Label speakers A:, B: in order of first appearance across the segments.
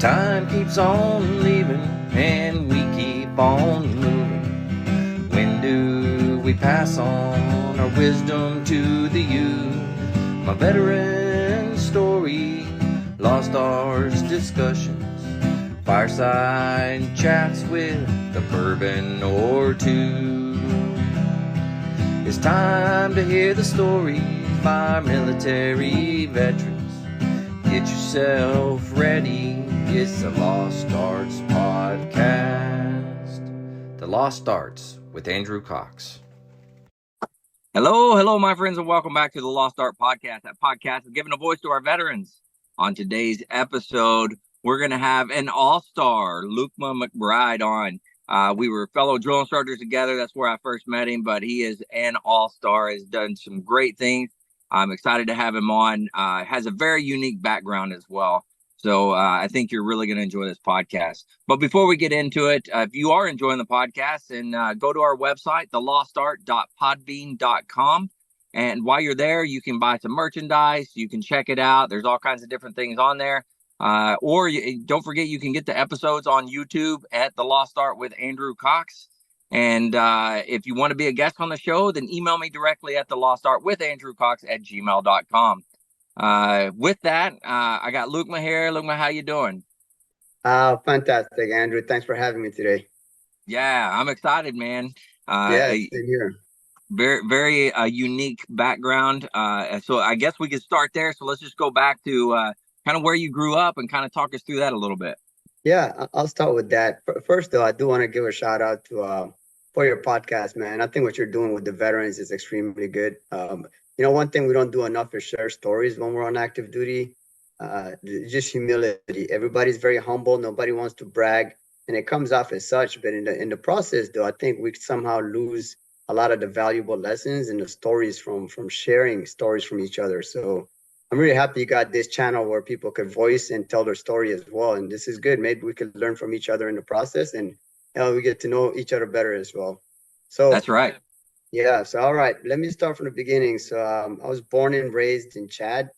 A: Time keeps on leaving and we keep on moving. When do we pass on our wisdom to the youth? My veteran story, lost arts discussions, fireside chats with a bourbon or two. It's time to hear the stories by our military veterans. Get yourself ready. It's the Lost Arts Podcast. The Lost Arts with Andrew Cox. Hello, my friends, and welcome back to the Lost Art Podcast. That podcast is giving a voice to our veterans. On today's episode, we're going to have an all-star, Lukhma McBride, on. We were fellow drill instructors together. That's where I first met him, but he is an all-star, has done some great things. I'm excited to have him on. Has a very unique background as well. So I think you're really going to enjoy this podcast. But before we get into it, if you are enjoying the podcast, and go to our website, thelostart.podbean.com. And while you're there, you can buy some merchandise. You can check it out. There's all kinds of different things on there. Don't forget, you can get the episodes on YouTube at The Lost Art with Andrew Cox. And if you want to be a guest on the show, then email me directly at thelostartwithandrewcox@gmail.com. With that, I got Lukhma here. Lukhma, how you doing?
B: Fantastic, Andrew. Thanks for having me today.
A: Yeah, I'm excited, man.
B: Yeah, same here.
A: Very unique background. So I guess we could start there. So let's just go back to kind of where you grew up and kind of talk us through that a little bit.
B: Yeah, I'll start with that. First, though, I do want to give a shout out to for your podcast, man. I think what you're doing with the veterans is extremely good. One thing we don't do enough is share stories when we're on active duty. Just humility. Everybody's very humble. Nobody wants to brag, and it comes off as such. But in the process, though, I think we somehow lose a lot of the valuable lessons and the stories from sharing stories from each other. So I'm really happy you got this channel where people could voice and tell their story as well. And this is good. Maybe we could learn from each other in the process, and we get to know each other better as well. So
A: that's right.
B: Yeah. So, all right, let me start from the beginning. So I was born and raised in Chad.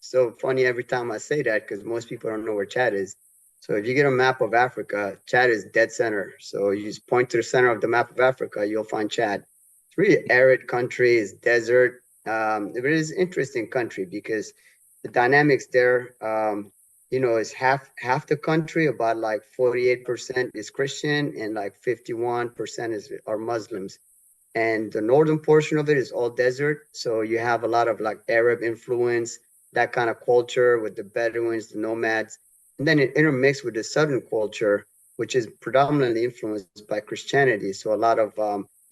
B: So funny every time I say that, because most people don't know where Chad is. So if you get a map of Africa, Chad is dead center. So you just point to the center of the map of Africa, you'll find Chad. It's really arid country, it's desert. It is an interesting country because the dynamics there, is half the country, about like 48% is Christian and like 51% are Muslims. And the northern portion of it is all desert. So you have a lot of like Arab influence, that kind of culture with the Bedouins, the nomads. And then it intermixed with the southern culture, which is predominantly influenced by Christianity. So a lot of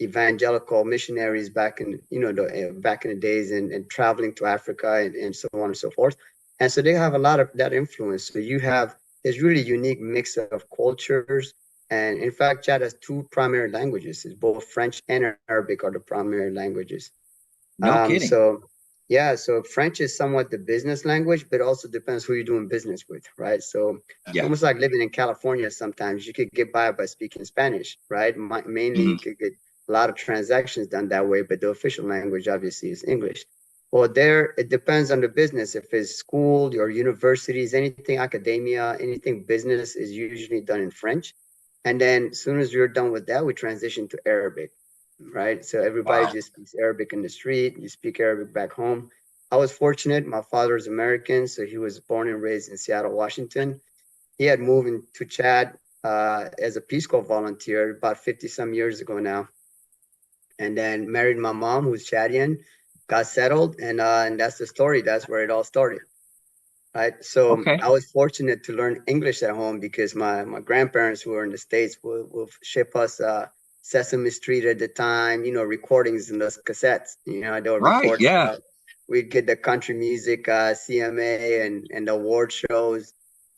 B: evangelical missionaries back in the days and traveling to Africa and so on and so forth. And so they have a lot of that influence. So you have this really unique mix of cultures. And in fact, Chad has two primary languages. It's both French and Arabic are the primary languages.
A: No kidding.
B: So French is somewhat the business language, but also depends who you're doing business with, right? So it's almost like living in California sometimes. You could get by speaking Spanish, right? Mainly you could get a lot of transactions done that way, but the official language obviously is English. Well, there, it depends on the business. If it's school or universities, anything academia, anything business is usually done in French. And then as soon as you're done with that, we transition to Arabic, right? So everybody just speaks Arabic in the street. You speak Arabic back home. I was fortunate. My father is American, so he was born and raised in Seattle, Washington. He had moved to Chad as a Peace Corps volunteer about 50 some years ago now. And then married my mom, who's Chadian, got settled, and that's the story. That's where it all started. Right. So I was fortunate to learn English at home because my grandparents who were in the States will ship us Sesame Street at the time, recordings in those cassettes. They would record. We'd get the country music, CMA and the award shows.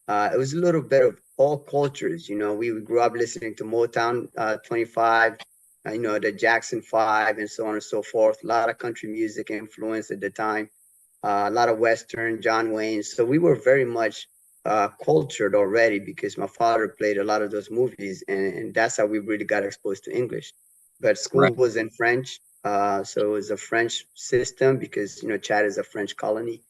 B: It was a little bit of all cultures. We grew up listening to Motown 25, the Jackson 5 and so on and so forth. A lot of country music influence at the time. A lot of Western, John Wayne. So we were very much cultured already because my father played a lot of those movies, and that's how we really got exposed to English. But school was in French, so it was a French system because Chad is a French colony,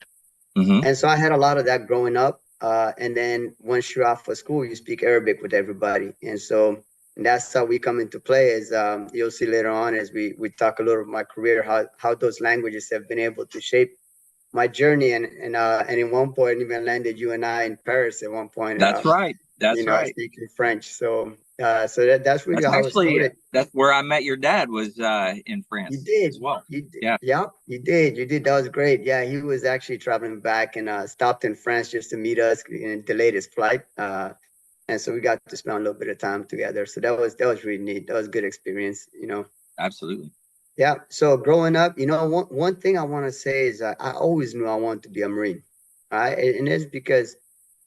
B: and so I had a lot of that growing up. And then once you're off for school, you speak Arabic with everybody. And that's how we come into play. As you'll see later on, as we talk a little of my career, how those languages have been able to shape my journey. And in one point, even landed you and I in Paris at one point.
A: That's right. That's right.
B: Speaking French. So that's really
A: That's
B: how it
A: actually
B: started.
A: that's where I met your dad, was in
B: You
A: France
B: did.
A: as well.
B: You did.
A: Yeah.
B: Yeah, you did. You did. That was great. Yeah, he was actually traveling back and stopped in France just to meet us and delayed his flight. And so we got to spend a little bit of time together. So that was really neat. That was a good experience.
A: Absolutely.
B: Yeah. So growing up, one thing I want to say is I always knew I wanted to be a Marine. Right. And it's because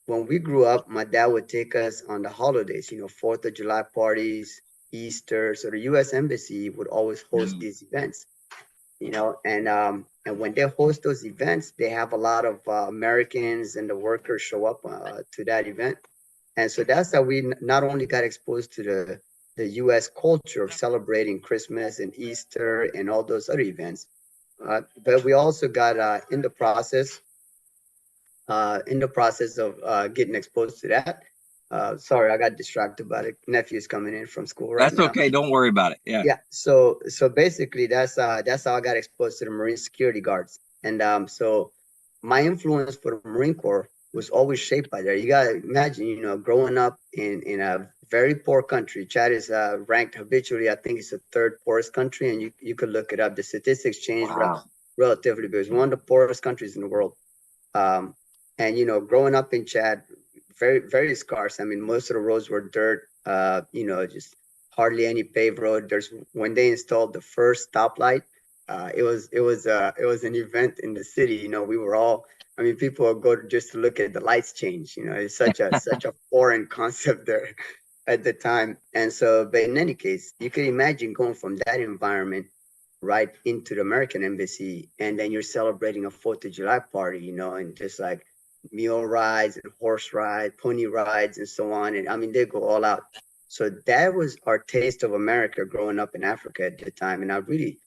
B: when we grew up, my dad would take us on the holidays, 4th of July parties, Easter. So the U.S. Embassy would always host these events, and when they host those events, they have a lot of Americans and the workers show up to that event. And so that's how we not only got exposed to the U.S. culture of celebrating Christmas and Easter and all those other events, but we also got in the process of getting exposed to that. Sorry, I got distracted by the nephews coming in from school right
A: That's
B: now.
A: okay. Don't worry about it. Yeah.
B: Yeah. So basically, that's how I got exposed to the Marine security guards, and so my influence for the Marine Corps was always shaped by that. You gotta imagine, growing up in a very poor country. Chad is ranked habitually, I think it's the third poorest country, and you could look it up. The statistics change relatively, but it's one of the poorest countries in the world. Um, and growing up in Chad, very very scarce. I mean, most of the roads were dirt. Just hardly any paved road. There's when they installed the first stoplight, it was an event in the city. We were all. I mean, people would go just to look at the lights change. It's such a foreign concept there at the time. And so, but in any case, you can imagine going from that environment right into the American embassy, and then you're celebrating a 4th of July party, and just like mule rides and horse rides, pony rides, and so on. And I mean, they go all out. So that was our taste of America growing up in Africa at the time. And I really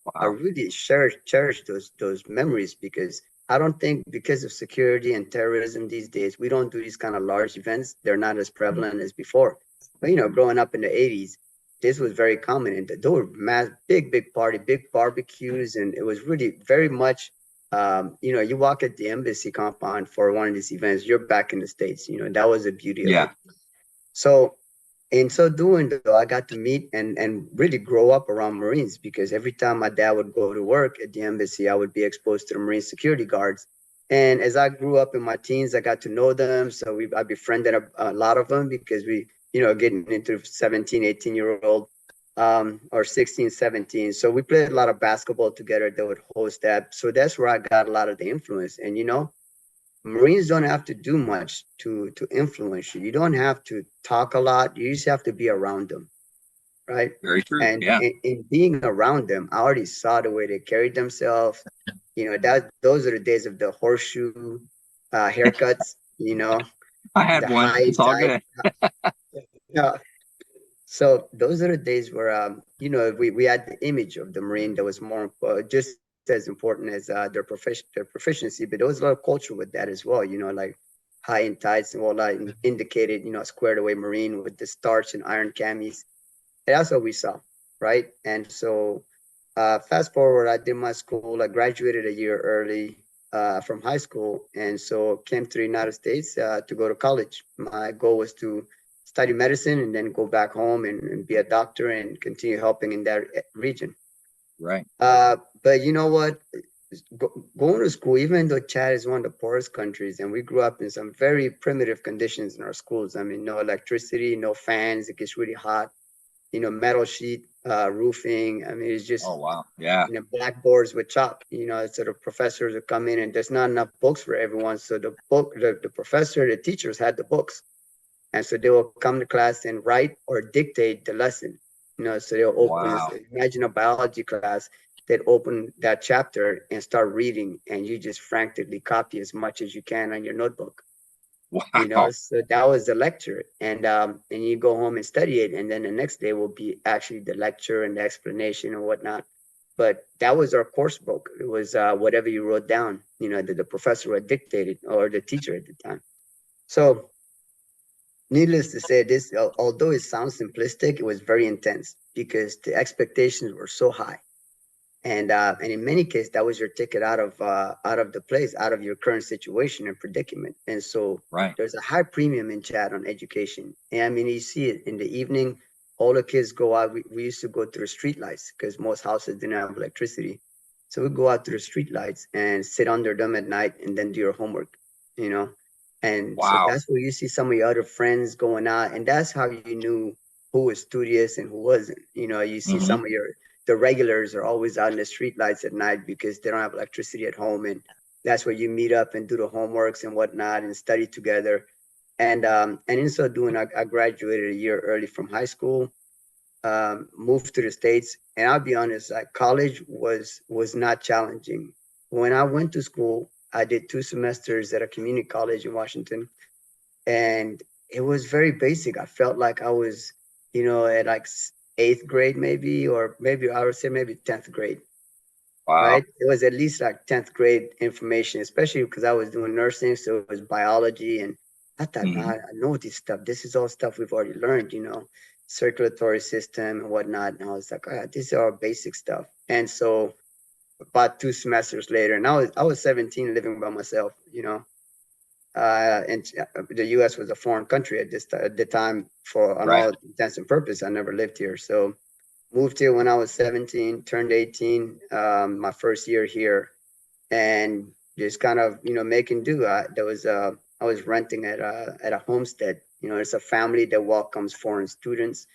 B: cherish those memories, because I don't think, because of security and terrorism these days, we don't do these kind of large events. They're not as prevalent as before. But growing up in the 80s, this was very common, and there were big party, big barbecues, and it was really very much. You walk at the embassy compound for one of these events, you're back in the States. That was the beauty of it. So in so doing, though, I got to meet and really grow up around Marines, because every time my dad would go to work at the embassy, I would be exposed to the Marine security guards. And as I grew up in my teens, I got to know them. So I befriended a lot of them, because getting into 17, 18-year-old, or 16, 17. So we played a lot of basketball together. They would host that. So that's where I got a lot of the influence. And, Marines don't have to do much to influence you. You don't have to talk a lot. You just have to be around them, right?
A: Very true.
B: And
A: Yeah.
B: in being around them, I already saw the way they carried themselves. Those are the days of the horseshoe haircuts.
A: I had
B: The
A: one.
B: high
A: It's all
B: tight.
A: good.
B: Yeah. So those are the days where we had the image of the Marine that was more just as important as their proficiency, but there was a lot of culture with that as well. Like high and tights and all that indicated, squared away Marine with the starch and iron camis. And that's what we saw, right? And so fast forward, I did my school. I graduated a year early from high school, and so came to the United States to go to college. My goal was to study medicine and then go back home and be a doctor and continue helping in that region.
A: Right.
B: But you know what? Going to school, even though Chad is one of the poorest countries, and we grew up in some very primitive conditions in our schools. I mean, no electricity, no fans. It gets really hot. Metal sheet roofing. I mean, it's just
A: Oh wow. Yeah.
B: blackboards with chalk. So the professors would come in, and there's not enough books for everyone. So the professor, the teachers had the books. And so they will come to class and write or dictate the lesson. So they'll open this,
A: Wow.
B: imagine a biology class, they'd open that chapter and start reading, and you just frantically copy as much as you can on your notebook.
A: Wow.
B: So that was the lecture. And you go home and study it. And then the next day will be actually the lecture and the explanation and whatnot. But that was our course book. It was whatever you wrote down, that the professor had dictated, or the teacher at the time. So needless to say, this, although it sounds simplistic, it was very intense because the expectations were so high. And in many cases, that was your ticket out of the place, out of your current situation and predicament. And so
A: Right.
B: there's a high premium in Chad on education. And I mean, you see it in the evening. All the kids go out. We used to go through the street lights because most houses didn't have electricity. So we go out to the street lights and sit under them at night and then do your homework, you know. And so
A: Wow.
B: that's where you see some of your other friends going out, and that's how you knew who was studious and who wasn't. You know, you see
A: Hmm.
B: some of your the regulars are always out in the street lights at night because they don't have electricity at home, and that's where you meet up and do the homeworks and whatnot and study together. And in so doing, I graduated a year early from high school, moved to the States, and I'll be honest, like college was not challenging. When I went to school, I did 2 semesters at a community college in Washington, and it was very basic. I felt like I was, at like eighth grade, maybe, or maybe I would say maybe 10th grade,
A: Wow.
B: right? It was at least like 10th grade information, especially because I was doing nursing. So it was biology. And I thought, man,
A: Hmm.
B: I know this stuff. This is all stuff we've already learned, circulatory system and whatnot. And I was like, oh, yeah, this is all basic stuff. And so about 2 semesters later, and I was 17 living by myself, and the U.S. was a foreign country at the time. For on
A: Right.
B: all intents and purposes, I never lived here. So moved here when I was 17, turned 18, my first year here, and just kind of making do. I was renting at a homestead. It's a family that welcomes foreign students,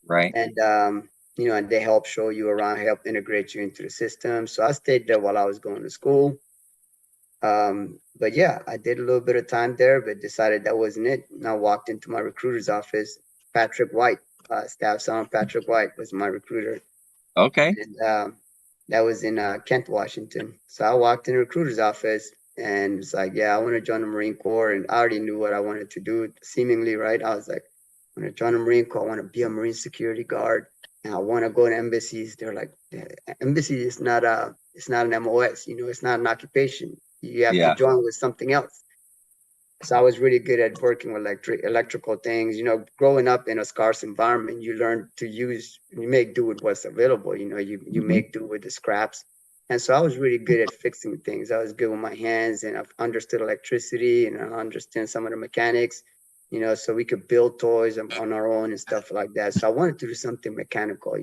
A: Right.
B: and they help show you around, help integrate you into the system. So I stayed there while I was going to school. But yeah, I did a little bit of time there, but decided that wasn't it. And I walked into my recruiter's office. Patrick White, Staff Sergeant Patrick White was my recruiter.
A: Okay.
B: And that was in Kent, Washington. So I walked in the recruiter's office and it's like, yeah, I want to join the Marine Corps. And I already knew what I wanted to do, seemingly, right? I was like, I want to join the Marine Corps. I want to be a Marine security guard. And I want to go to embassies. They're like, embassy is not it's not an MOS, it's not an occupation. You have to
A: Yeah.
B: join with something else. So I was really good at working with electrical things. Growing up in a scarce environment, you learn to you make do with what's available. You
A: Hmm.
B: make do with the scraps. And so I was really good at fixing things. I was good with my hands, and I've understood electricity, and I understand some of the mechanics, so we could build toys on our own and stuff like that. So I wanted to do something mechanical.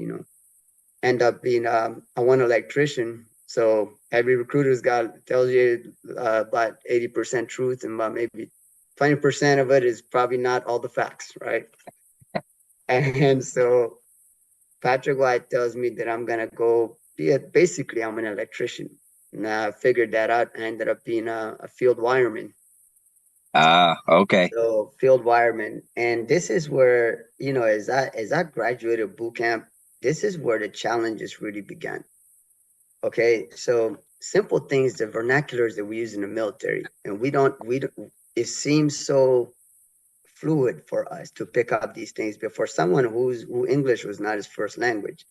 B: End up being I want an electrician. So every recruiter's got tells you about 80% truth, and about maybe 20% of it is probably not all the facts, right? And so Patrick White tells me that I'm gonna go be basically I'm an electrician. And I figured that out. I ended up being a field wireman.
A: Ah, okay.
B: So field wireman, and this is where as I graduated boot camp, this is where the challenges really began. Okay, so simple things, the vernaculars that we use in the military, and we don't, it seems so fluid for us to pick up these things, but for someone who English was not his first language.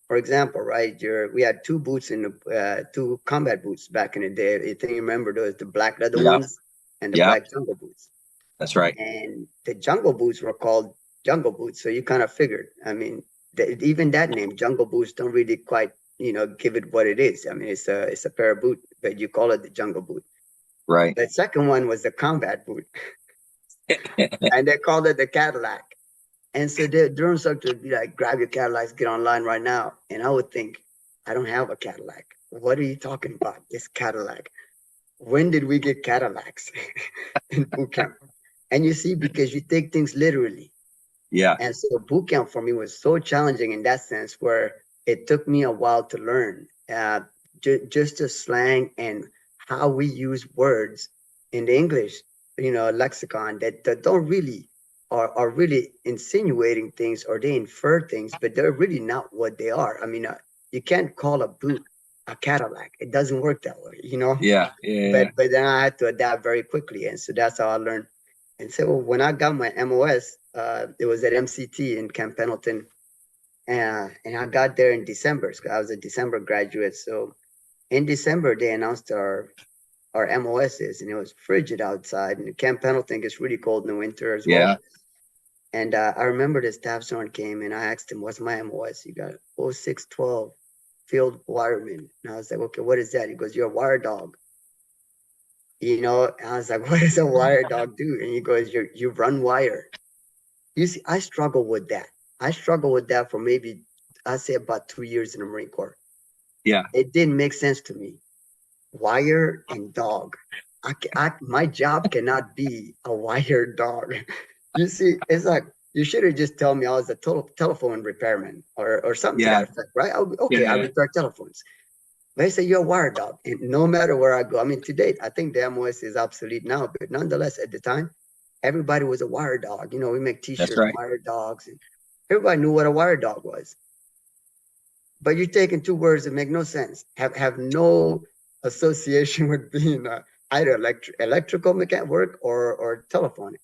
B: For example, right, we had two boots in the two combat boots back in the day. I think you remember those, the black leather
A: Yep.
B: ones and the
A: Yep.
B: black jungle boots.
A: That's right.
B: And the jungle boots were called jungle boots. So you kind of figured, I mean, even that name, jungle boots, don't really quite, give it what it is. I mean, it's a pair of boot, but you call it the jungle boot.
A: Right.
B: The second one was the combat boot, and they called it the Cadillac. And so the drill instructor would be like, grab your Cadillacs, get online right now. And I would think, I don't have a Cadillac. What are you talking about? This Cadillac. When did we get Cadillacs in boot camp? And you see, because you take things literally.
A: Yeah.
B: And so boot camp for me was so challenging in that sense, where it took me a while to learn just the slang and how we use words in the English, lexicon that don't really are really insinuating things, or they infer things, but they're really not what they are. I mean, you can't call a boot a Cadillac. It doesn't work that way.
A: Yeah. Yeah.
B: But then I had to adapt very quickly, and so that's how I learned. And so when I got my MOS, it was at MCT in Camp Pendleton, and I got there in December. So I was a December graduate. So in December they announced our MOS is, and it was frigid outside. And Camp Pendleton gets really cold in the winter as
A: Yeah.
B: well. And I remember the staff sergeant came and I asked him, "What's my MOS?" He got 0612 field wireman. And I was like, "Okay, what is that?" He goes, "You're a wire dog." And I was like, "What does a wire dog do?" And he goes, "You run wire." You see, I struggle with that. I struggled with that for maybe, I'd say about 2 years in the Marine Corps.
A: Yeah.
B: It didn't make sense to me. Wire and dog. My job cannot be a wire dog. You see, it's like, you should have just told me I was a total telephone repairman or something to
A: Yeah.
B: that effect, right? Okay, I
A: Yeah.
B: repair telephones. They say you're a wire dog. And no matter where I go, I mean, to date, I think the MOS is obsolete now, but nonetheless, at the time, everybody was a wire dog. We make
A: That's
B: t-shirts,
A: right.
B: wire dogs, and everybody knew what a wire dog was. But you're taking two words that make no sense, have no association with being either electrical mechanic work or telephonic.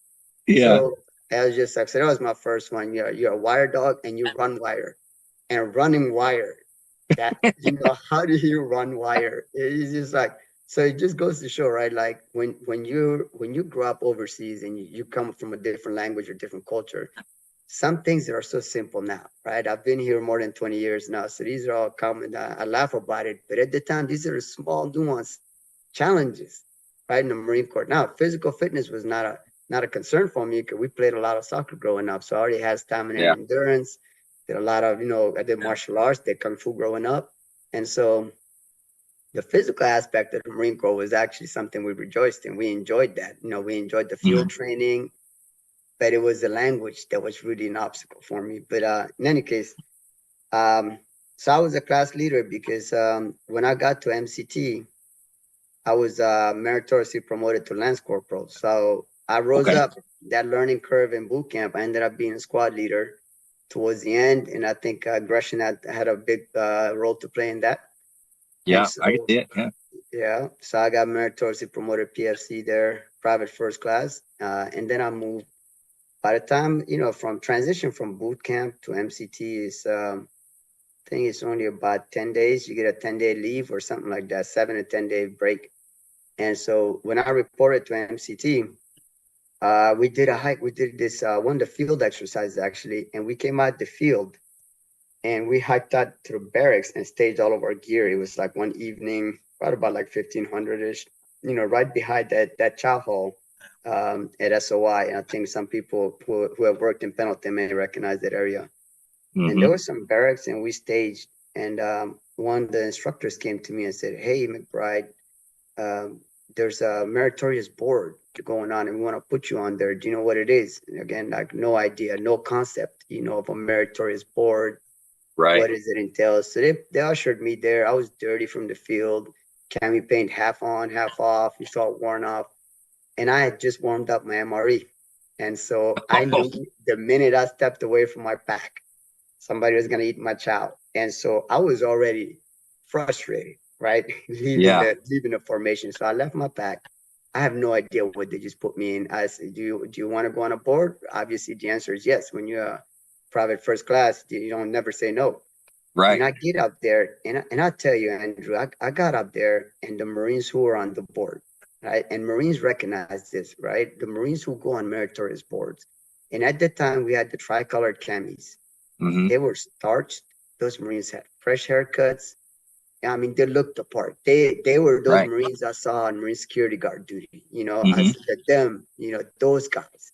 A: Yeah.
B: So I was just like, so that was my first one. You're a wire dog and you run wire. And running wire, how do you run wire? It's just like, so it just goes to show, right? Like when you grow up overseas and you come from a different language or different culture, some things that are so simple now, right? I've been here more than 20 years now, so these are all common. I laugh about it, but at the time, these are the small nuanced challenges, right? In the Marine Corps. Now, physical fitness was not a concern for me because we played a lot of soccer growing up, so I already had stamina and
A: Yeah.
B: endurance. Did a lot of, I did martial arts, did kung fu growing up, and so the physical aspect of the Marine Corps was actually something we rejoiced in. We enjoyed that. We enjoyed the field
A: Mhm.
B: training, but it was the language that was really an obstacle for me. But in any case, so I was a class leader because when I got to MCT, I was meritoriously promoted to Lance Corporal. So I rose
A: Okay.
B: up that learning curve in boot camp. I ended up being a squad leader towards the end, and I think aggression had a big role to play in that. And
A: Yeah. I can
B: so,
A: see it. Yeah.
B: yeah, so I got meritoriously promoted PFC there, private first class, and then I moved. By the time, from transition from boot camp to MCT is, I think it's only about 10 days. You get a 10-day leave or something like that, 7 to 10 day break. And so when I reported to MCT, we did a hike. We did this, one of the field exercises actually, and we came out the field and we hiked out to the barracks and staged all of our gear. It was like one evening, right about like 1500-ish, right behind that chow hall at SOI. And I think some people who have worked in Pendleton may recognize that area. And there
A: Hmm.
B: was some barracks and we staged. And one of the instructors came to me and said, "Hey, McBride, um, there's a meritorious board going on and we want to put you on there. Do you know what it is?" And again, like no idea, no concept, of a meritorious board. What
A: Right.
B: does it entail? So they ushered me there. I was dirty from the field, cami paint half on, half off. You saw it worn off. And I had just warmed up my MRE. And so I knew the minute I stepped away from my pack, somebody was going to eat my chow. And so I was already frustrated, right? leaving
A: Yeah.
B: the leaving the formation. So I left my pack. I have no idea what they just put me in. I said, do you want to go on a board? Obviously, the answer is yes. When you're a private first class, you don't never say no. And
A: Right.
B: I get up there, and I tell you, Andrew, I got up there, and the Marines who were on the board, right? And Marines recognize this, right? The Marines who go on meritorious boards. And at the time, we had the tricolored camis.
A: Hmm.
B: They were starched. Those Marines had fresh haircuts. I mean, they looked the part. They were those
A: Right.
B: Marines I saw on Marine security guard duty. I
A: Hmm.
B: said that them, those guys,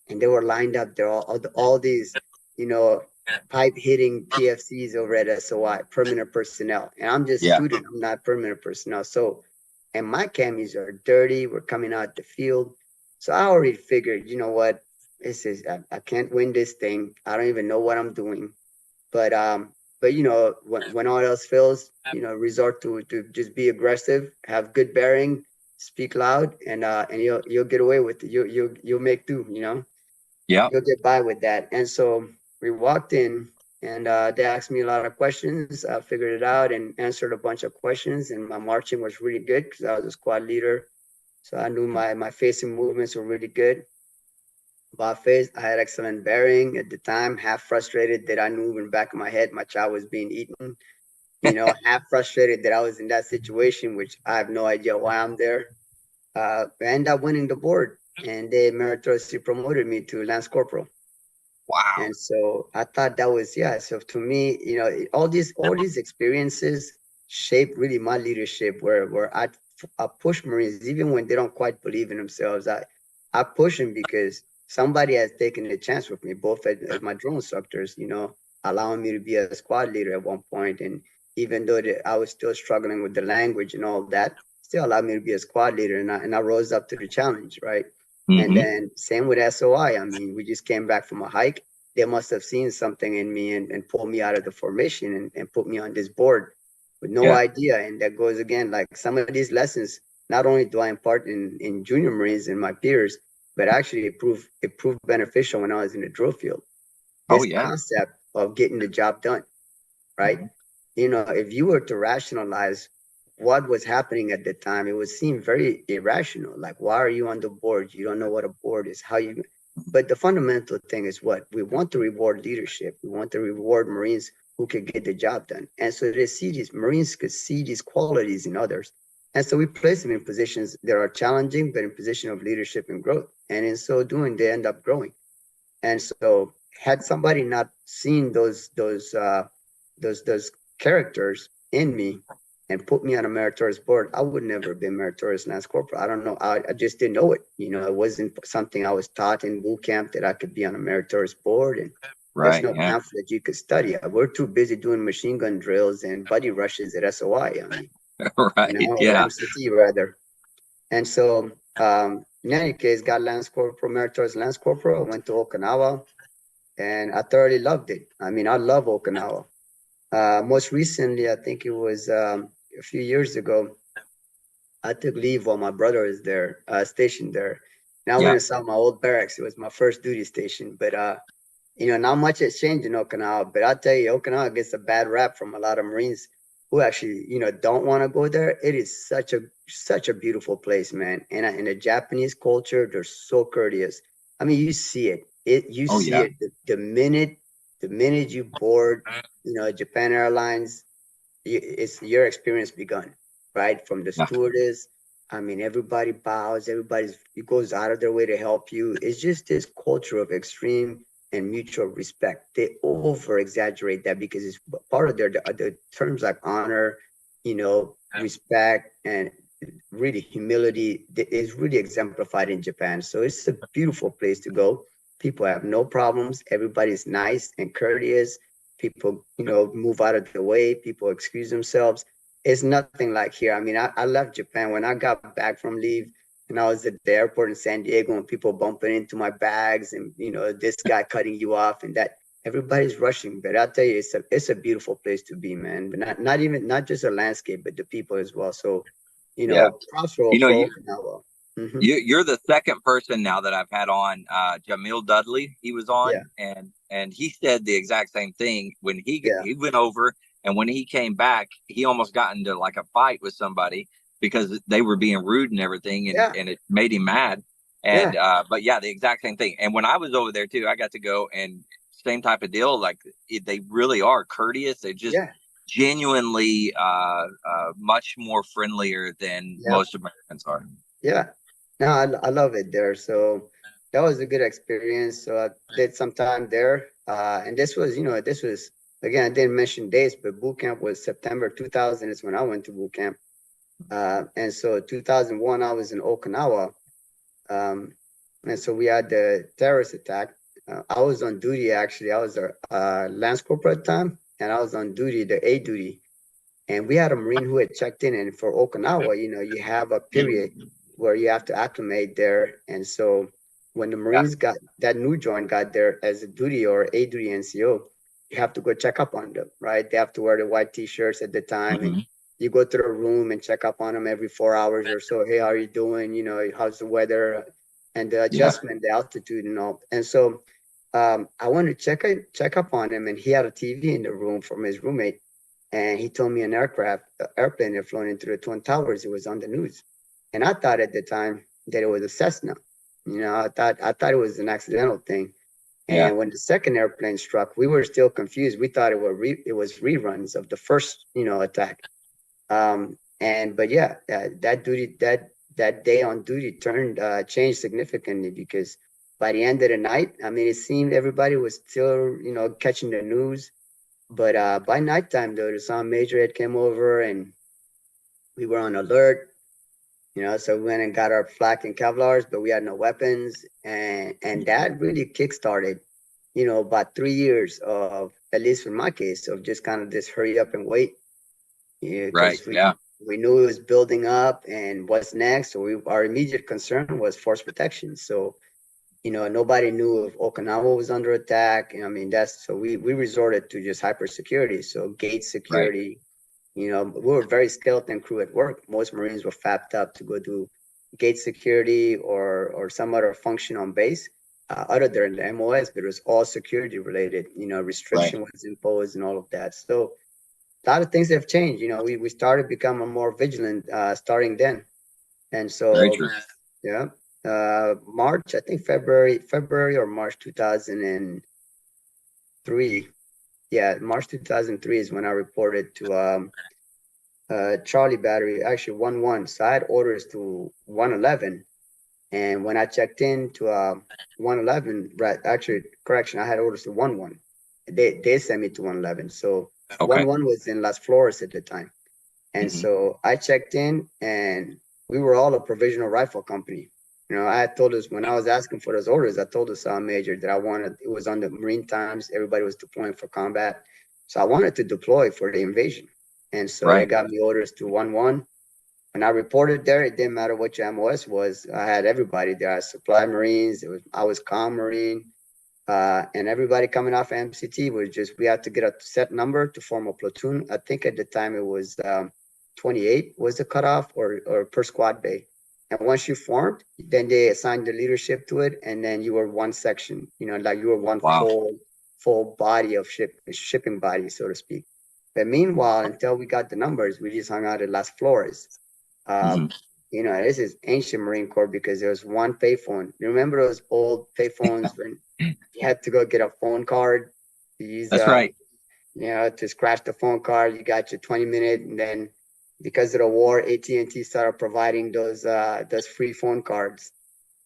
B: and they were lined up there. All these, you know, pipe hitting PFCs over at SOI, permanent personnel, and I'm just
A: Yeah.
B: student. I'm not permanent personnel. So, and my camis are dirty. We're coming out the field, so I already figured, you know what, this is I can't win this thing. I don't even know what I'm doing. But when all else fails, resort to just be aggressive, have good bearing, speak loud, and you'll get away with it. You'll make do.
A: Yeah.
B: You'll get by with that. And so we walked in, and they asked me a lot of questions. I figured it out and answered a bunch of questions. And my marching was really good because I was a squad leader, so I knew my facing movements were really good. About face, I had excellent bearing at the time, half frustrated that I knew in the back of my head my child was being eaten. half frustrated that I was in that situation, which I have no idea why I'm there. I ended up winning the board, and they meritoriously promoted me to Lance Corporal.
A: Wow.
B: And so I thought that was, yeah. So to me, all these experiences shape really my leadership, where I push Marines even when they don't quite believe in themselves. I push them because somebody has taken a chance with me, both as my drill instructors, allowing me to be a squad leader at one point. And even though I was still struggling with the language and all that, still allowed me to be a squad leader, and I rose up to the challenge, right? And
A: Mm-hmm.
B: then same with SOI. I mean, we just came back from a hike. They must have seen something in me and pulled me out of the formation and put me on this board with no
A: Yeah.
B: idea. And that goes again, like some of these lessons, not only do I impart in junior Marines and my peers, but actually it proved beneficial when I was in the drill field.
A: Oh
B: This
A: yeah.
B: concept of getting the job done, right?
A: Mm-hmm.
B: If you were to rationalize what was happening at the time, it would seem very irrational. Like, why are you on the board? You don't know what a board is, how you. But the fundamental thing is what we want to reward leadership. We want to reward Marines who could get the job done. And so they see these Marines could see these qualities in others. And so we place them in positions that are challenging, but in position of leadership and growth. And in so doing, they end up growing. And so, had somebody not seen those characters in me and put me on a meritorious board, I would never have been meritorious Lance Corporal. I don't know. I just didn't know it. It wasn't something I was taught in boot camp that I could be on a meritorious board. And there's
A: Right.
B: no
A: Yeah.
B: pamphlet you could study. We're too busy doing machine gun drills and buddy rushes at SOI. I mean,
A: Right.
B: or
A: Yeah.
B: MCT rather. And so, in any case, got Lance Corporal, meritorious Lance Corporal. Went to Okinawa, and I thoroughly loved it. I mean, I love Okinawa. Most recently, I think it was a few years ago, I took leave while my brother is there, stationed there. And I went
A: Yeah.
B: and saw my old barracks. It was my first duty station. But, not much has changed in Okinawa. But I'll tell you, Okinawa gets a bad rap from a lot of Marines who actually, don't want to go there. It is such a beautiful place, man. And the Japanese culture, they're so courteous. I mean, you see it. You
A: Oh
B: see
A: yeah.
B: it the minute you board, Japan Airlines, it's your experience begun, right? From the
A: Yeah.
B: stewardess. I mean, everybody bows, it goes out of their way to help you. It's just this culture of extreme and mutual respect. They over exaggerate that because it's part of the terms like honor, respect, and really humility is really exemplified in Japan. So it's a beautiful place to go. People have no problems. Everybody's nice and courteous. People, move out of the way. People excuse themselves. It's nothing like here. I mean, I left Japan when I got back from leave, and I was at the airport in San Diego, and people bumping into my bags, and this guy cutting you off, and that everybody's rushing. But I'll tell you, it's a beautiful place to be, man. But not just a landscape, but the people as well. So,
A: Yeah.
B: props for
A: You know,
B: Okinawa. Mm-hmm.
A: you're the second person now that I've had on. Jamil Dudley, he was
B: Yeah,
A: on, and he said the exact same thing when
B: yeah,
A: he went over, and when he came back, he almost got into like a fight with somebody because they were being rude and everything,
B: yeah,
A: and it made him mad.
B: yeah,
A: And but yeah, the exact same thing. And when I was over there too, I got to go and same type of deal. Like they really are courteous. They just
B: yeah,
A: genuinely much more friendlier than
B: yeah,
A: most Americans are.
B: yeah. No, I love it there. So that was a good experience. So I did some time there. And this was, again, I didn't mention dates, but boot camp was September 2000 is when I went to boot camp. And so 2001, I was in Okinawa. Um, and so we had the terrorist attack. I was on duty, actually. I was a Lance Corporal at the time, and I was on duty, the A duty. And we had a Marine who had checked in. And for Okinawa, you have a period where you have to acclimate there. And so when the
A: Yeah.
B: Marines that new joint got there as a duty or A duty NCO, you have to go check up on them, right? They have to wear the white T-shirts at the time. And
A: Mm-hmm.
B: you go to the room and check up on them every 4 hours or so. Hey, how are you doing? How's the weather and the
A: Yeah.
B: adjustment, the altitude and all. And so I wanted to check up on him. And he had a TV in the room from his roommate. And he told me an airplane had flown into the Twin Towers. It was on the news. And I thought at the time that it was a Cessna. I thought it was an accidental thing. And when the second airplane struck, we were still confused. We thought it was reruns of the first, attack. But yeah, that day on duty changed significantly, because by the end of the night, I mean, it seemed everybody was still, catching the news. But by nighttime, though, the Sergeant Major had came over and we were on alert. So we went and got our flak and Kevlars, but we had no weapons, and that really kickstarted, about 3 years of, at least in my case, of just kind of this hurry up and wait. Yeah, because we knew it was building up, and what's next. So our immediate concern was force protection. So, nobody knew if Okinawa was under attack. And I mean, so we resorted to just hyper security. So gate security, we were very skeleton crew at work. Most Marines were fapped up to go do gate security or some other function on base, other than the MOS, but it was all security related. Restriction was imposed and all of that. So a lot of things have changed. We started becoming more vigilant starting then. And so, yeah, March, I think February or March 2003. Yeah, March 2003 is when I reported to Charlie Battery, actually 1-1. So I had orders to 111. And when I checked in to 111, right, actually, correction, I had orders to 1-1. They sent me to 111. So 1-1 was in Las Flores at the time. And so I checked in, and we were all a provisional rifle company. I told us, when I was asking for those orders, I told the Sergeant Major that it was on the Marine times, everybody was deploying for combat. So I wanted to deploy for the invasion. And so they got me orders to 1-1. When I reported there, it didn't matter what your MOS was. I had everybody there. I supplied Marines. I was comm Marine. And everybody coming off MCT was just, we had to get a set number to form a platoon. I think at the time it was 28 was the cutoff, or per squad bay. And once you formed, then they assigned the leadership to it. And then you were one section, like you were one full body of shipping body, so to speak. But meanwhile, until we got the numbers, we just hung out at Las Flores. This is ancient Marine Corps, because there was one payphone. You remember those old payphones when you had to go get a phone card? You use,
A: That's right.
B: To scratch the phone card. You got your 20-minute, and then because of the war, AT&T started providing those free phone cards.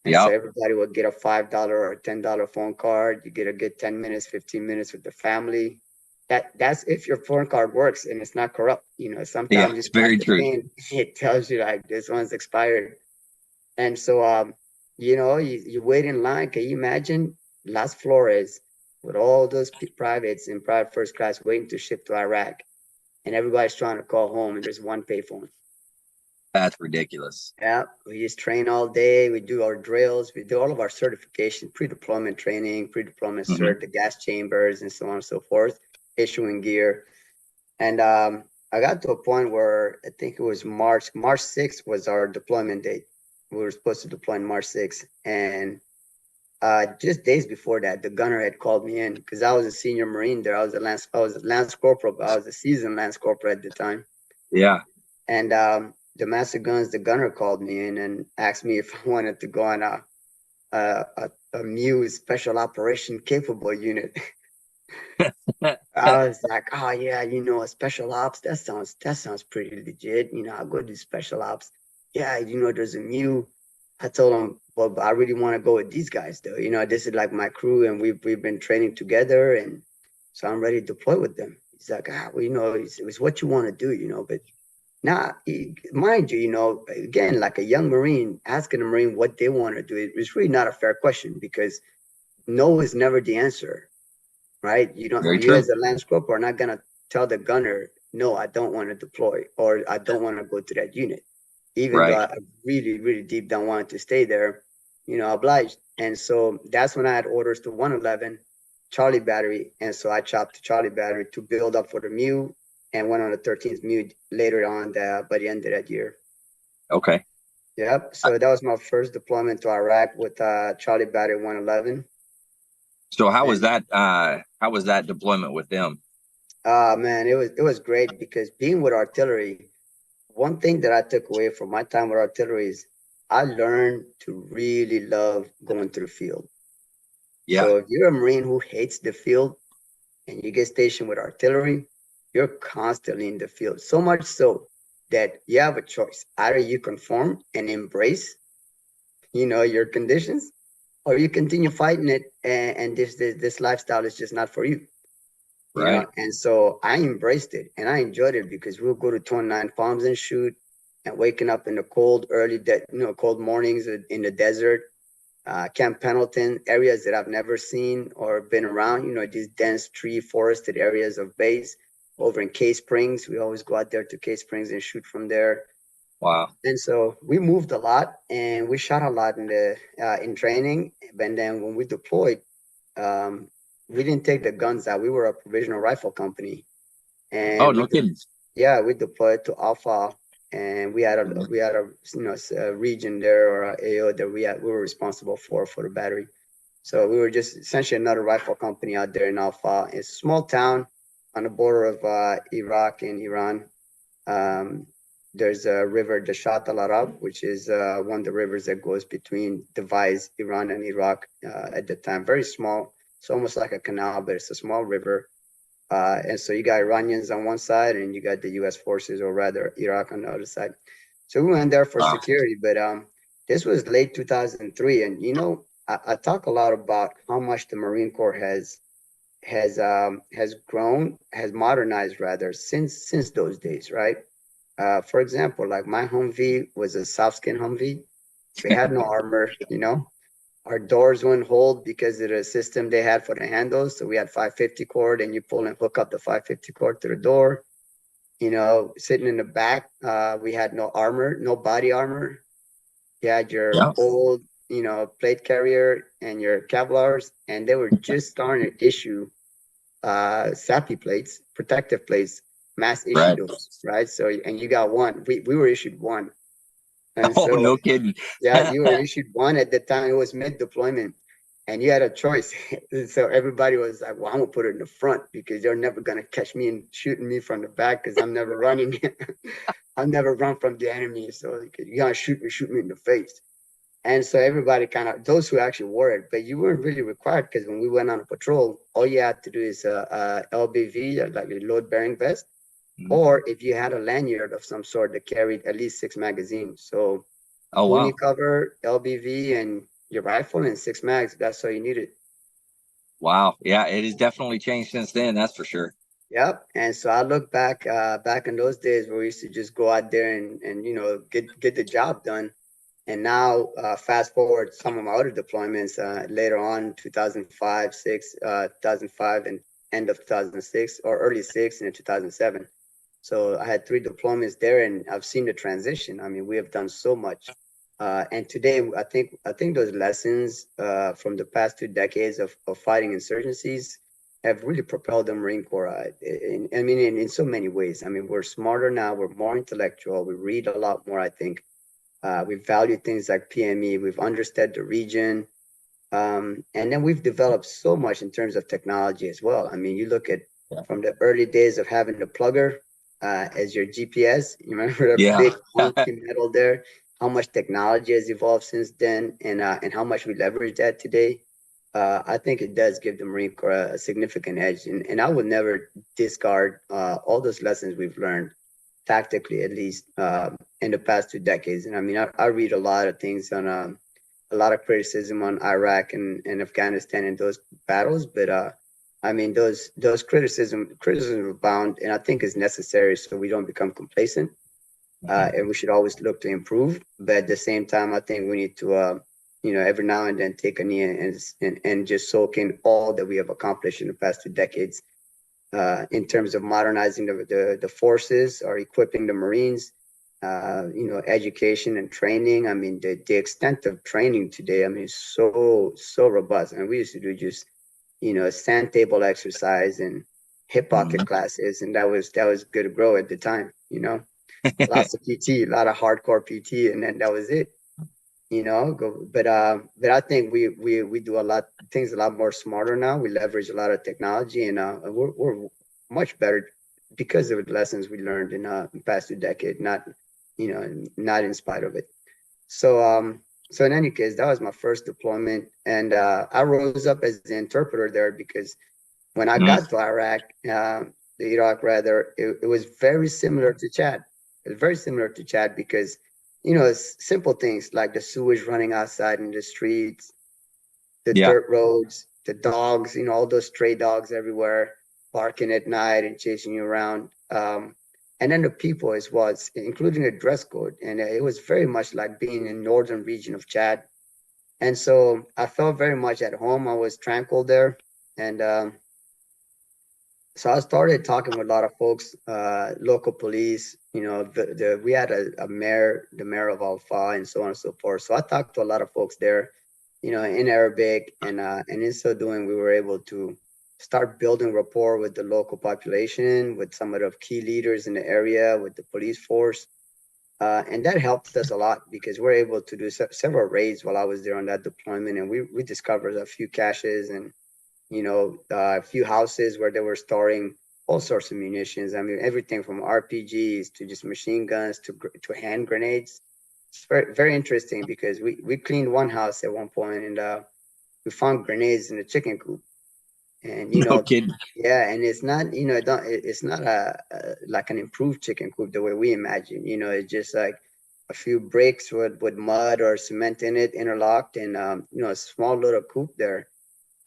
B: And so everybody would get a $5 or a $10 phone card. You get a good 10 minutes, 15 minutes with the family. That's if your phone card works and it's not corrupt. Sometimes
A: it's very true.
B: It tells you like this one's expired. And so you wait in line. Can you imagine Las Flores with all those privates in private first class waiting to ship to Iraq, and everybody's trying to call home, and there's one payphone?
A: That's ridiculous.
B: Yeah, we just train all day. We do our drills. We do all of our certification, pre-deployment training, pre-deployment cert, the gas chambers, and so on and so forth, issuing gear. And I got to a point where I think it was March 6th was our deployment date. We were supposed to deploy on March 6th. And just days before that, the gunner had called me in, because I was a senior Marine there. I was a Lance Corporal, but I was a seasoned Lance Corporal at the time.
A: Yeah.
B: And the master guns, the gunner, called me in and asked me if I wanted to go on a MU special operation capable unit. I was like, oh yeah, a special ops, that sounds pretty legit. I'll go do special ops. Yeah, there's a MU. I told him, well, I really want to go with these guys though. This is like my crew, and we've been training together, and so I'm ready to deploy with them. He's like, it's what you want to do, but now, mind you, again, like a young Marine, asking a Marine what they want to do, it's really not a fair question, because no is never the answer, right? You as a Lance Corporal are not going to tell the gunner, no, I don't want to deploy, or I don't want to go to that unit. Even though I really, really deep down wanted to stay there, obliged. And so that's when I had orders to 111, Charlie Battery. And so I chopped to Charlie Battery to build up for the MU, and went on the 13th MU later on by the end of that year.
A: Okay.
B: Yep. So that was my first deployment to Iraq with Charlie Battery 111.
A: So how was that? How was that deployment with them?
B: Man, it was great, because being with artillery, one thing that I took away from my time with artillery is I learned to really love going to the field.
A: Yeah.
B: So if you're a Marine who hates the field and you get stationed with artillery, you're constantly in the field. So much so that you have a choice. Either you conform and embrace, your conditions, or you continue fighting it, and this lifestyle is just not for you.
A: Right.
B: And so I embraced it and I enjoyed it because we'll go to 29 Palms and shoot, and waking up in the cold, cold mornings in the desert, Camp Pendleton, areas that I've never seen or been around, these dense tree forested areas of base. Over in Case Springs, we always go out there to Case Springs and shoot from there.
A: Wow.
B: And so we moved a lot and we shot a lot in training. And then when we deployed, um, we didn't take the guns out. We were a provisional rifle company,
A: Oh,
B: and
A: no kidding.
B: we deployed to Alpha, and we had a region there, or a AO that we were responsible for the battery. So we were just essentially another rifle company out there in Alpha. It's a small town on the border of Iraq and Iran. Um, there's a river, the Shat al Arab, which is one of the rivers that goes between divides Iran and Iraq at the time. Very small. It's almost like a canal, but it's a small river. And so you got Iranians on one side and you got the US forces, or rather Iraq, on the other side. So we went there for
A: Wow.
B: security, but this was late 2003. And, I talk a lot about how much the Marine Corps has grown, has modernized rather, since those days, right? For example, like my Humvee was a soft skin Humvee. We had no armor, Our doors wouldn't hold because of the system they had for the handles. So we had 550 cord, and you pull and hook up the 550 cord to the door. Sitting in the back, we had no armor, no body armor. You had your
A: Yeah.
B: old, plate carrier and your Kevlars, and they were just starting to issue SAPI plates, protective plates, mass issue
A: Right.
B: those, right? So, and you got one. We were issued one. And
A: Oh,
B: so,
A: no kidding.
B: yeah, you were issued one at the time. It was mid deployment, and you had a choice. So everybody was like, "Well, I'm gonna put it in the front because they're never gonna catch me and shooting me from the back because I'm never running. I'll never run from the enemy. So you gotta shoot me in the face." And so everybody kind of, those who actually wore it, but you weren't really required because when we went on a patrol, all you had to do is LBV, like a load bearing vest,
A: Mhm.
B: or if you had a lanyard of some sort that carried at least 6 magazines. So
A: Oh,
B: boonie
A: wow.
B: cover, LBV, and your rifle and 6 mags. That's all you needed.
A: Wow. Yeah, it has definitely changed since then. That's for sure.
B: Yep. And so I look back in those days where we used to just go out there and get the job done. And now, fast forward some of my other deployments later on, 2005, 6, 2005, and end of 2006, or early 6 and 2007. So I had 3 deployments there, and I've seen the transition. I mean, we have done so much. And today, I think those lessons from the past 2 decades of fighting insurgencies have really propelled the Marine Corps. In so many ways. I mean, we're smarter now. We're more intellectual. We read a lot more, I think. We value things like PME. We've understood the region. And then we've developed so much in terms of technology as well. I mean, you look at
A: Yeah.
B: from the early days of having the plugger as your GPS. You remember the
A: Yeah.
B: big clunky metal there? How much technology has evolved since then, and how much we leverage that today. I think it does give the Marine Corps a significant edge, and I would never discard all those lessons we've learned tactically, at least in the past 2 decades. And I mean, I read a lot of things on a lot of criticism on Iraq and Afghanistan and those battles, but I mean, those criticism abound, and I think is necessary so we don't become complacent. And we should always look to improve. But at the same time, I think we need to, every now and then take a knee and just soak in all that we have accomplished in the past 2 decades in terms of modernizing the forces or equipping the Marines, education and training. I mean, the extent of training today, I mean, is so robust. And we used to do just, sand table exercise and hip pocket
A: Mhm.
B: classes, and that was good to grow at the time. Lots of PT, a lot of hardcore PT, and then that was it. But I think we do a lot things a lot more smarter now. We leverage a lot of technology, and we're much better because of the lessons we learned in the past 2 decades. Not in spite of it. So So in any case, that was my first deployment, and I rose up as the interpreter there because when I
A: Mm,
B: got to Iraq, the Iraq rather, it was very similar to Chad. It was very similar to Chad because, it's simple things like the sewage running outside in the streets, the
A: yeah.
B: dirt roads, the dogs, all those stray dogs everywhere, barking at night and chasing you around. And then the people as well, including the dress code. And it was very much like being in northern region of Chad. And so I felt very much at home. I was tranquil there. And so I started talking with a lot of folks, local police, we had a mayor, the mayor of Alfa and so on and so forth. So I talked to a lot of folks there, in Arabic, and in so doing, we were able to start building rapport with the local population, with some of the key leaders in the area, with the police force. And that helped us a lot because we're able to do several raids while I was there on that deployment. And we discovered a few caches and a few houses where they were storing all sorts of munitions. I mean, everything from RPGs to just machine guns to hand grenades. It's very, very interesting because we cleaned one house at one point and we found grenades in the chicken coop. And
A: No kidding.
B: yeah, and it's not it's not like an improved chicken coop the way we imagine. It's just like a few bricks with mud or cement in it, interlocked, and a small little coop there.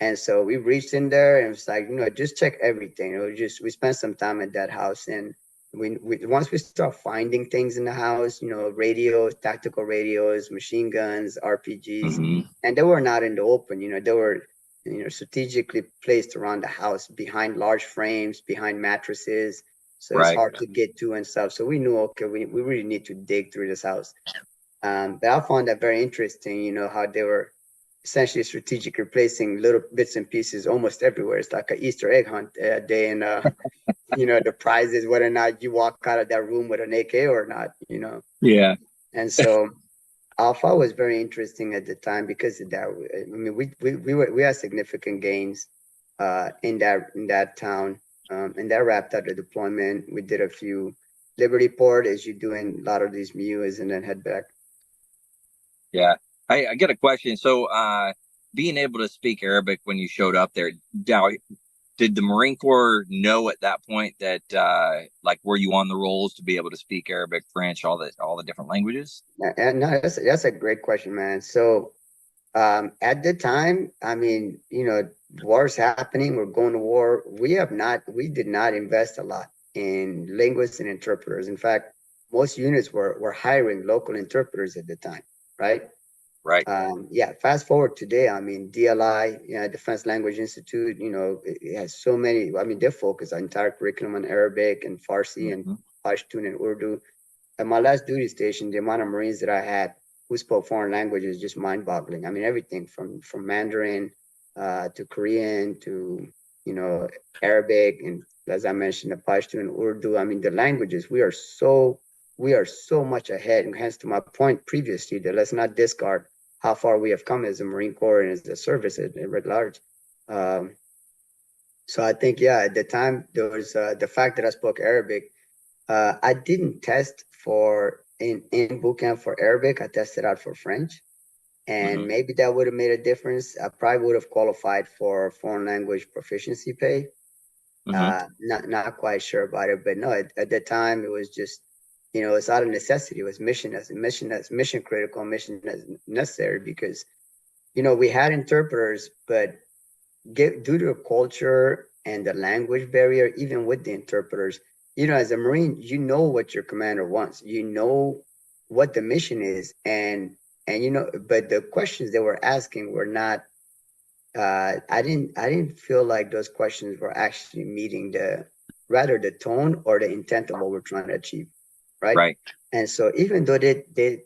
B: And so we reached in there and it's like, just check everything. We spent some time at that house, and we once we start finding things in the house, radios, tactical radios, machine guns, RPGs,
A: Hmm.
B: and they were not in the open. They were, strategically placed around the house behind large frames, behind mattresses. So it's
A: Right.
B: hard to get to and stuff. So we knew, okay, we really need to dig through this house. But I found that very interesting, how they were essentially strategic, replacing little bits and pieces almost everywhere. It's like an Easter egg hunt day, and the prize is whether or not you walk out of that room with an AK or not.
A: Yeah.
B: And so Alpha was very interesting at the time because of that. I mean, we had significant gains in that town, and that wrapped up the deployment. We did a few Liberty Port as you do in a lot of these MUs, and then head back.
A: Yeah. I get a question. So, being able to speak Arabic when you showed up there, now, did the Marine Corps know at that point that, like, were you on the rolls to be able to speak Arabic, French, all the different languages?
B: No, that's a great question, man. So at the time, I mean, war's happening, we're going to war. We did not invest a lot in linguists and interpreters. In fact, most units were hiring local interpreters at the time, right?
A: Right.
B: Yeah, fast forward today, I mean, DLI, Defense Language Institute, it has so many, I mean, they focus on entire curriculum on Arabic and Farsi and
A: Hmm.
B: Pashtun and Urdu. At my last duty station, the amount of Marines that I had who spoke foreign languages is just mind-boggling. I mean, everything from Mandarin to Korean to Arabic, and as I mentioned, the Pashto and Urdu. I mean, the languages we are so much ahead. And hence, to my point previously, that let's not discard how far we have come as a Marine Corps and as a service at large. Um, so I think, yeah, at the time there was the fact that I spoke Arabic. I didn't test for in boot camp for Arabic. I tested out for French, and
A: Hmm.
B: maybe that would have made a difference. I probably would have qualified for foreign language proficiency pay.
A: Hmm.
B: Not quite sure about it, but no, at the time it was just, it's out of necessity. It was mission critical, mission as necessary because we had interpreters, but due to the culture and the language barrier, even with the interpreters, as a Marine, you know what your commander wants. You know what the mission is, and but the questions they were asking were not. I didn't feel like those questions were actually meeting rather the tone or the intent of what we're trying to achieve, right?
A: Right.
B: And so even though they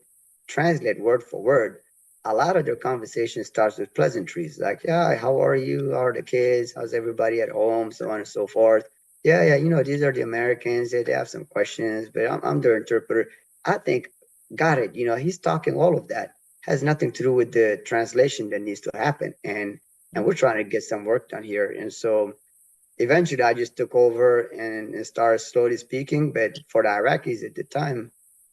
B: translate word for word, a lot of their conversation starts with pleasantries like, yeah, how are you? How are the kids? How's everybody at home? So on and so forth. Yeah, yeah, these are the Americans. They have some questions, but I'm their interpreter. I think, got it. He's talking all of that. Has nothing to do with the translation that needs to happen. And we're trying to get some work done here. And so eventually I just took over and started slowly speaking. But for the Iraqis at the time,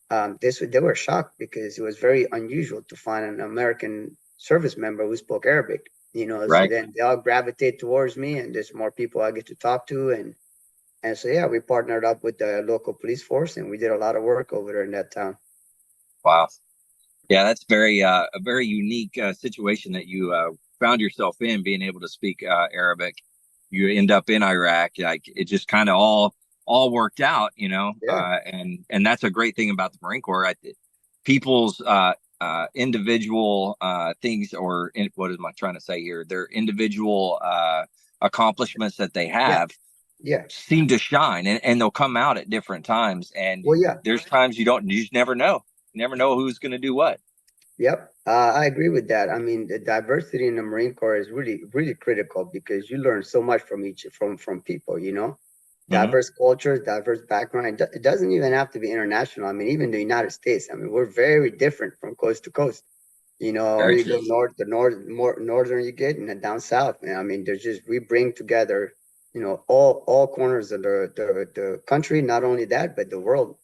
B: they were shocked because it was very unusual to find an American service member who spoke Arabic. So
A: Right.
B: then they all gravitate towards me, and there's more people I get to talk to, and so yeah, we partnered up with the local police force, and we did a lot of work over there in that town.
A: Wow. Yeah, that's very a very unique situation that you found yourself in, being able to speak Arabic. You end up in Iraq, like it just kind of all worked out,
B: Yeah,
A: and that's a great thing about the Marine Corps. People's individual things, or what am I trying to say here? Their individual accomplishments that they
B: yeah,
A: have
B: yeah.
A: seem to shine, and they'll come out at different times. And
B: Well, yeah,
A: there's times you just never know. You never know who's going to do what.
B: yep. I agree with that. I mean, the diversity in the Marine Corps is really, really critical because you learn so much from from people.
A: Hmm.
B: Diverse cultures, diverse background. It doesn't even have to be international. I mean, even the United States. I mean, we're very different from coast to coast. Or
A: Very
B: you
A: true.
B: go north, the more northern you get, and then down south. Man, I mean, there's just we bring together, all corners of the country. Not only that, but the world,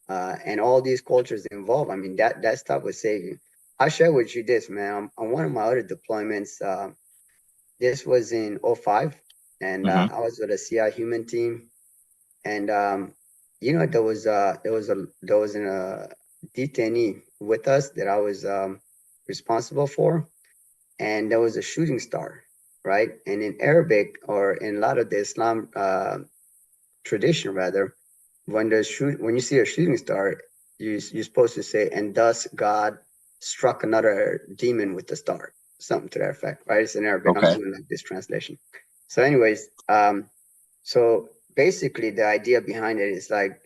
B: and all these cultures involved. I mean, that stuff would save you. I share with you this, man. On one of my other deployments, this was in '05, and
A: Hmm.
B: I was with a CI human team, and there was a detainee with us that I was responsible for, and there was a shooting star, right? And in Arabic, or in a lot of the Islam tradition, rather, when you see a shooting star, you're supposed to say, "And thus God struck another demon with the star," something to that effect, right? It's in Arabic. I'm
A: Okay.
B: doing like this translation. So, anyways, so basically, the idea behind it is like,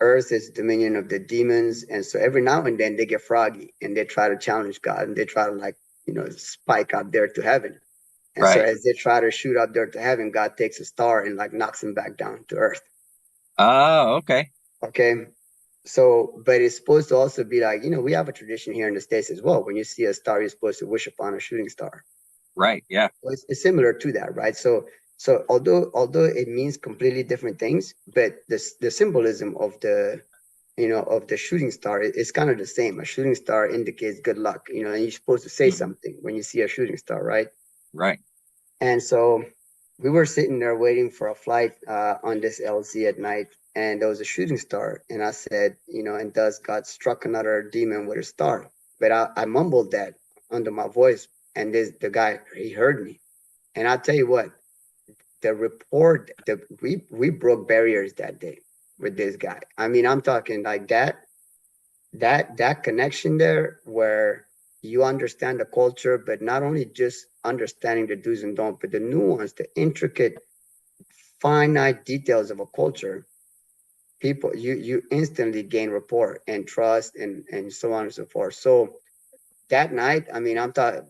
B: Earth is dominion of the demons, and so every now and then they get froggy and they try to challenge God, and they try to, like, spike up there to heaven. And so
A: Right.
B: as they try to shoot up there to heaven, God takes a star and like knocks him back down to earth.
A: Oh, okay.
B: Okay. So, but it's supposed to also be like, we have a tradition here in the States as well. When you see a star, you're supposed to wish upon a shooting star.
A: Right. Yeah.
B: Well, it's similar to that, right? So although it means completely different things, but the symbolism of the shooting star is kind of the same. A shooting star indicates good luck, and you're supposed to say
A: Hmm.
B: something when you see a shooting star, right?
A: Right.
B: And so we were sitting there waiting for a flight on this LZ at night, and there was a shooting star. And I said, and thus God struck another demon with a star. But I mumbled that under my voice, and the guy, he heard me. And I'll tell you what, the report that we broke barriers that day with this guy. I mean, I'm talking like that connection there, where you understand the culture, but not only just understanding the do's and don'ts, but the nuance, the intricate, finite details of a culture. People, you instantly gain rapport and trust, and so on and so forth. So that night, I mean, I'm talking,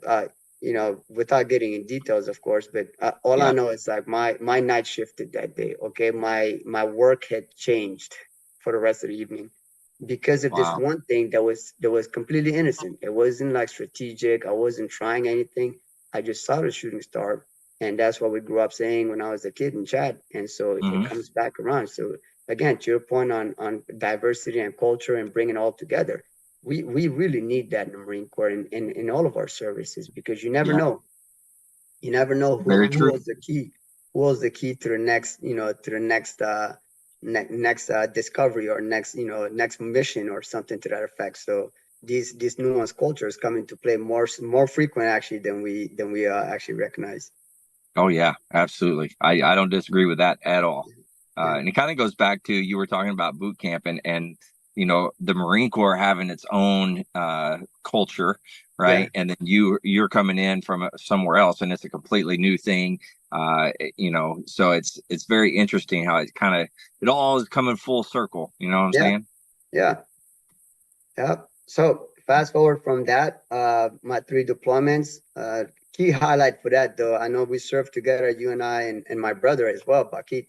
B: without getting in details, of course, but all I
A: Yeah.
B: know is like my night shifted that day. Okay, my work had changed for the rest of the evening because of this
A: Wow.
B: one thing that was completely innocent. It wasn't like strategic. I wasn't trying anything. I just saw the shooting star, and that's what we grew up saying when I was a kid in Chad. And so it
A: Hmm.
B: comes back around. So again, to your point on diversity and culture and bringing it all together, we really need that in the Marine Corps, and in all of our services, because you never
A: Yeah.
B: know. You never know
A: Very
B: who
A: true.
B: holds the key, who holds the key to the next, next discovery, or next mission, or something to that effect. So these nuanced cultures come into play more frequent, actually, than we actually recognize.
A: Oh yeah, absolutely. I don't disagree with that at all.
B: Yeah,
A: And it kind of goes back to, you were talking about boot camp, and the Marine Corps having its own culture,
B: yeah,
A: right? And then you're coming in from somewhere else, and it's a completely new thing. So it's very interesting how it all is coming full circle. You know what I'm
B: yeah,
A: saying?
B: yeah. Yeah. So fast forward from that, my three deployments. Key highlight for that, though, I know we served together, you and I, and my brother as well, Bakit.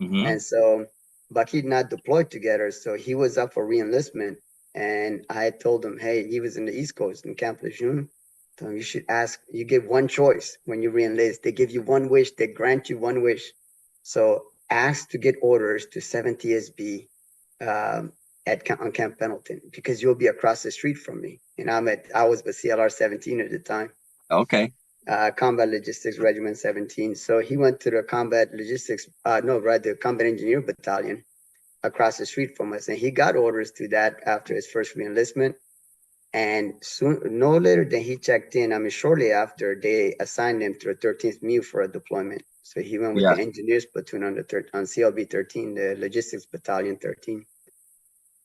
A: Hmm.
B: And so Bakit not deployed together, so he was up for reenlistment. And I told him, hey, he was in the East Coast in Camp Lejeune. So you should ask. You give one choice when you reenlist. They give you one wish. They grant you one wish. So ask to get orders to 7 TSB, um, on Camp Pendleton, because you'll be across the street from me. And I was with CLR 17 at the time.
A: Okay.
B: Combat Logistics Regiment 17. So he went to the Combat Logistics, the Combat Engineer Battalion across the street from us. And he got orders to that after his first reenlistment. And soon, no later than he checked in, shortly after, they assigned him to the 13th MEU for a deployment. So he went with the engineers platoon on CLB 13, the Logistics Battalion 13.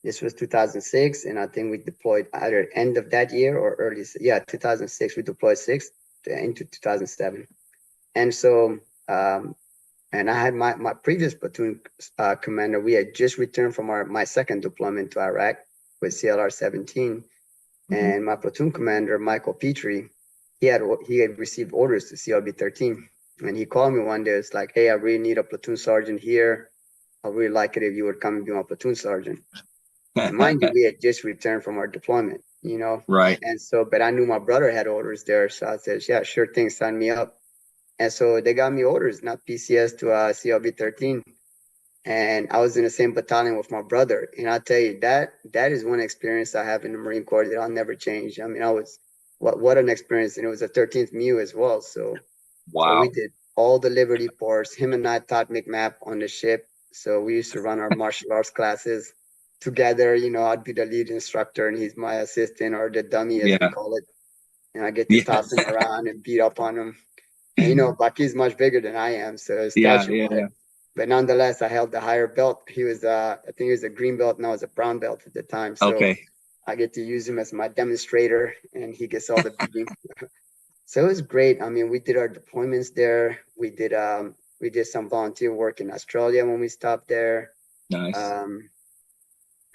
B: This was 2006, and I think we deployed either end of that year or 2006. We deployed 6 into 2007. And so, and I had my previous platoon commander. We had just returned from my second deployment to Iraq with CLR 17. And my platoon commander, Michael Petrie, he had received orders to CLB 13. And he called me one day. It's like, hey, I really need a platoon sergeant here. I really like it if you would come and be my platoon sergeant. And mind you, we had just returned from our deployment,
A: Right.
B: And so, but I knew my brother had orders there. So I said, yeah, sure thing, sign me up. And so they got me orders, not PCS, to CLB 13. And I was in the same battalion with my brother. And I'll tell you, that is one experience I have in the Marine Corps that I'll never change. What an experience. And it was a 13th MEU as well. So,
A: wow.
B: So we did all the Liberty Force. Him and I taught McMap on the ship. So we used to run our martial arts classes together. I'd be the lead instructor and he's my assistant, or the dummy, as we call it. And I get to toss him around and beat up on him. And, Baki's much bigger than I am. So statue-wise. But nonetheless, I held the higher belt. He was, I think he was a green belt, and I was a brown belt at the time. So I get to use him as my demonstrator, and he gets all the beating. So it was great. We did our deployments there. We did some volunteer work in Australia when we stopped there.
A: Nice.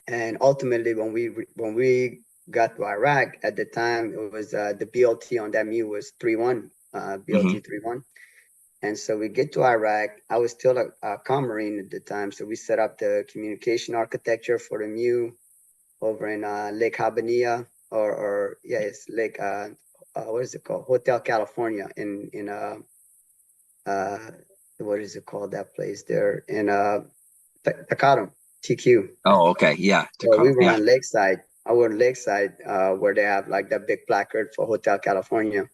B: And ultimately, when we got to Iraq at the time, it was the BLT on that MEU was 3-1, BLT 3-1. And so we get to Iraq. I was still a Marine at the time. So we set up the communication architecture for the MEU over in Lake Habbaniyah, it's Lake, what is it called? Hotel California in what is it called, that place there? In Tacadam, TQ.
A: Oh, okay. Yeah.
B: So we were on Lakeside. I was on Lakeside, where they have like that big placard for Hotel California.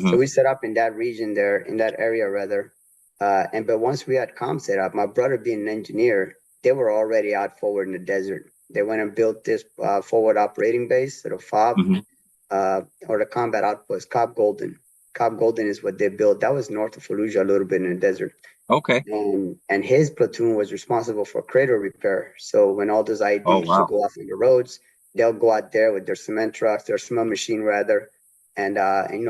B: So we set up in that region there, in that area rather. But once we had comms set up, my brother being an engineer, they were already out forward in the desert. They went and built this forward operating base, sort of FOB, or the combat outpost, Cobb Golden. Cobb Golden is what they built. That was north of Fallujah, a little bit in the desert.
A: Okay.
B: And his platoon was responsible for cradle repair. So when all those IEDs go off on the roads, they'll go out there with their cement trucks, their cement machine rather, and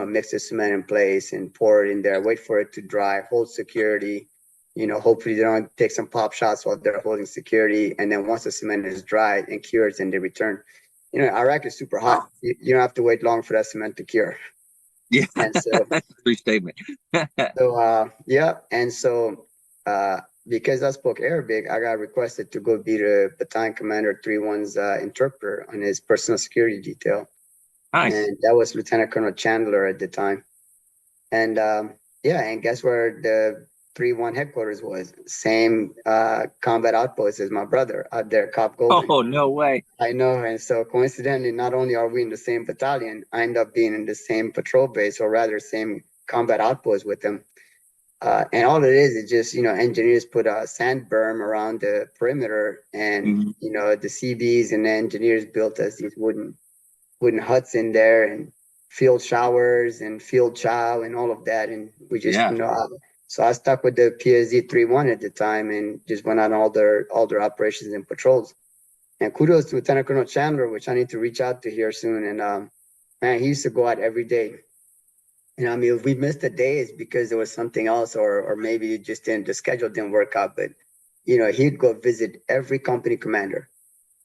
B: mix the cement in place and pour it in there, wait for it to dry, hold security. Hopefully they don't take some pop shots while they're holding security. And then once the cement is dry and cures, then they return. Iraq is super hot. You don't have to wait long for that cement to cure.
A: Yeah.
B: And so
A: that's a true statement.
B: And so because I spoke Arabic, I got requested to go be the battalion commander 3-1's interpreter on his personal security detail.
A: Nice.
B: And that was Lieutenant Colonel Chandler at the time. And and guess where the 3-1 headquarters was? Same combat outpost as my brother out there, Cobb Golden.
A: Oh, no way.
B: I know. And so coincidentally, not only are we in the same battalion, I end up being in the same patrol base, or rather same combat outpost with them. And all it is just, engineers put a sand berm around the perimeter, and, the CBs and the engineers built us these wooden huts in there, and field showers and field chow and all of that. And we just, so I stuck with the PSZ 3-1 at the time and just went on all their operations and patrols. And kudos to Lieutenant Colonel Chandler, which I need to reach out to here soon. And man, he used to go out every day. And if we missed a day, it's because there was something else, or maybe the schedule didn't work out. But he'd go visit every company commander.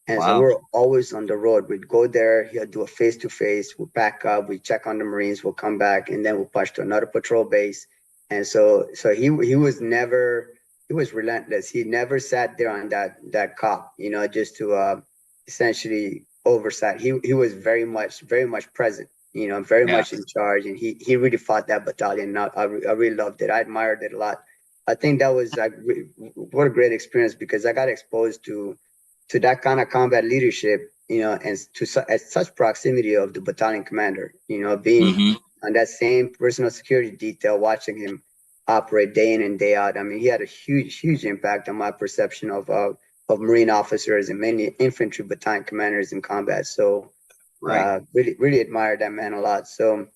B: And so we're always on the road. We'd go there, he'll do a face-to-face, we'll pack up, we check on the Marines, we'll come back, and then we'll push to another patrol base. And so he was relentless. He never sat there on that cop, just to essentially oversight. He was very much present, very much in charge. And he really fought that battalion. I really loved it. I admired it a lot. I think that was what a great experience, because I got exposed to to that kind of combat leadership, and at such proximity of the battalion commander, being on that same personal security detail, watching him operate day in and day out. I mean, he had a huge impact on my perception of Marine officers and many infantry battalion commanders in combat. So, really admired that man a lot. So,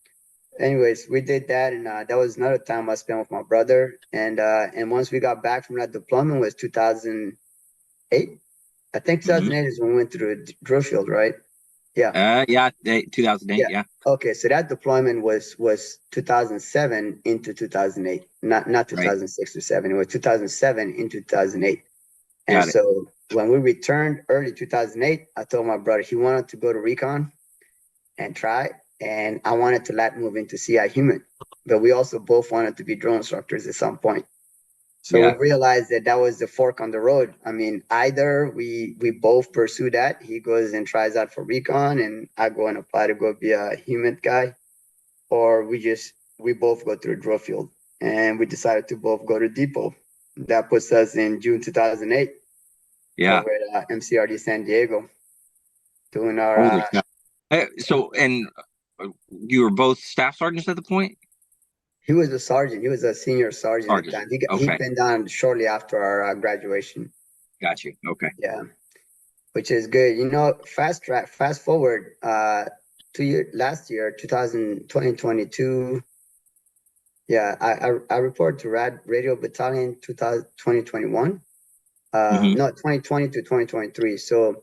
B: anyways, we did that, and that was another time I spent with my brother. And once we got back from that deployment was 2008. I think 2008 is when we went to the drill field, right? Yeah.
A: 2008. Yeah.
B: Okay, so that deployment was 2007 into 2008, not 2006 or 7. It was 2007 into 2008. And so when we returned early 2008, I told my brother he wanted to go to recon and try, and I wanted to let move into CI human, but we also both wanted to be drone instructors at some point. So we realized that was the fork on the road. I mean, either we both pursue that. He goes and tries out for recon, and I go and apply to go be a human guy, or we both go to the drill field. And we decided to both go to depot. That puts us in June 2008.
A: Yeah.
B: Over at MCRD San Diego, doing our.
A: So, and you were both staff sergeants at the point?
B: He was a sergeant. He was a senior sergeant at the time. He pinned on shortly after our graduation.
A: Got you. Okay.
B: Yeah, which is good. Fast forward last year, 2022. Yeah, I report to Radio Battalion 2021. No, 2020 to 2023. So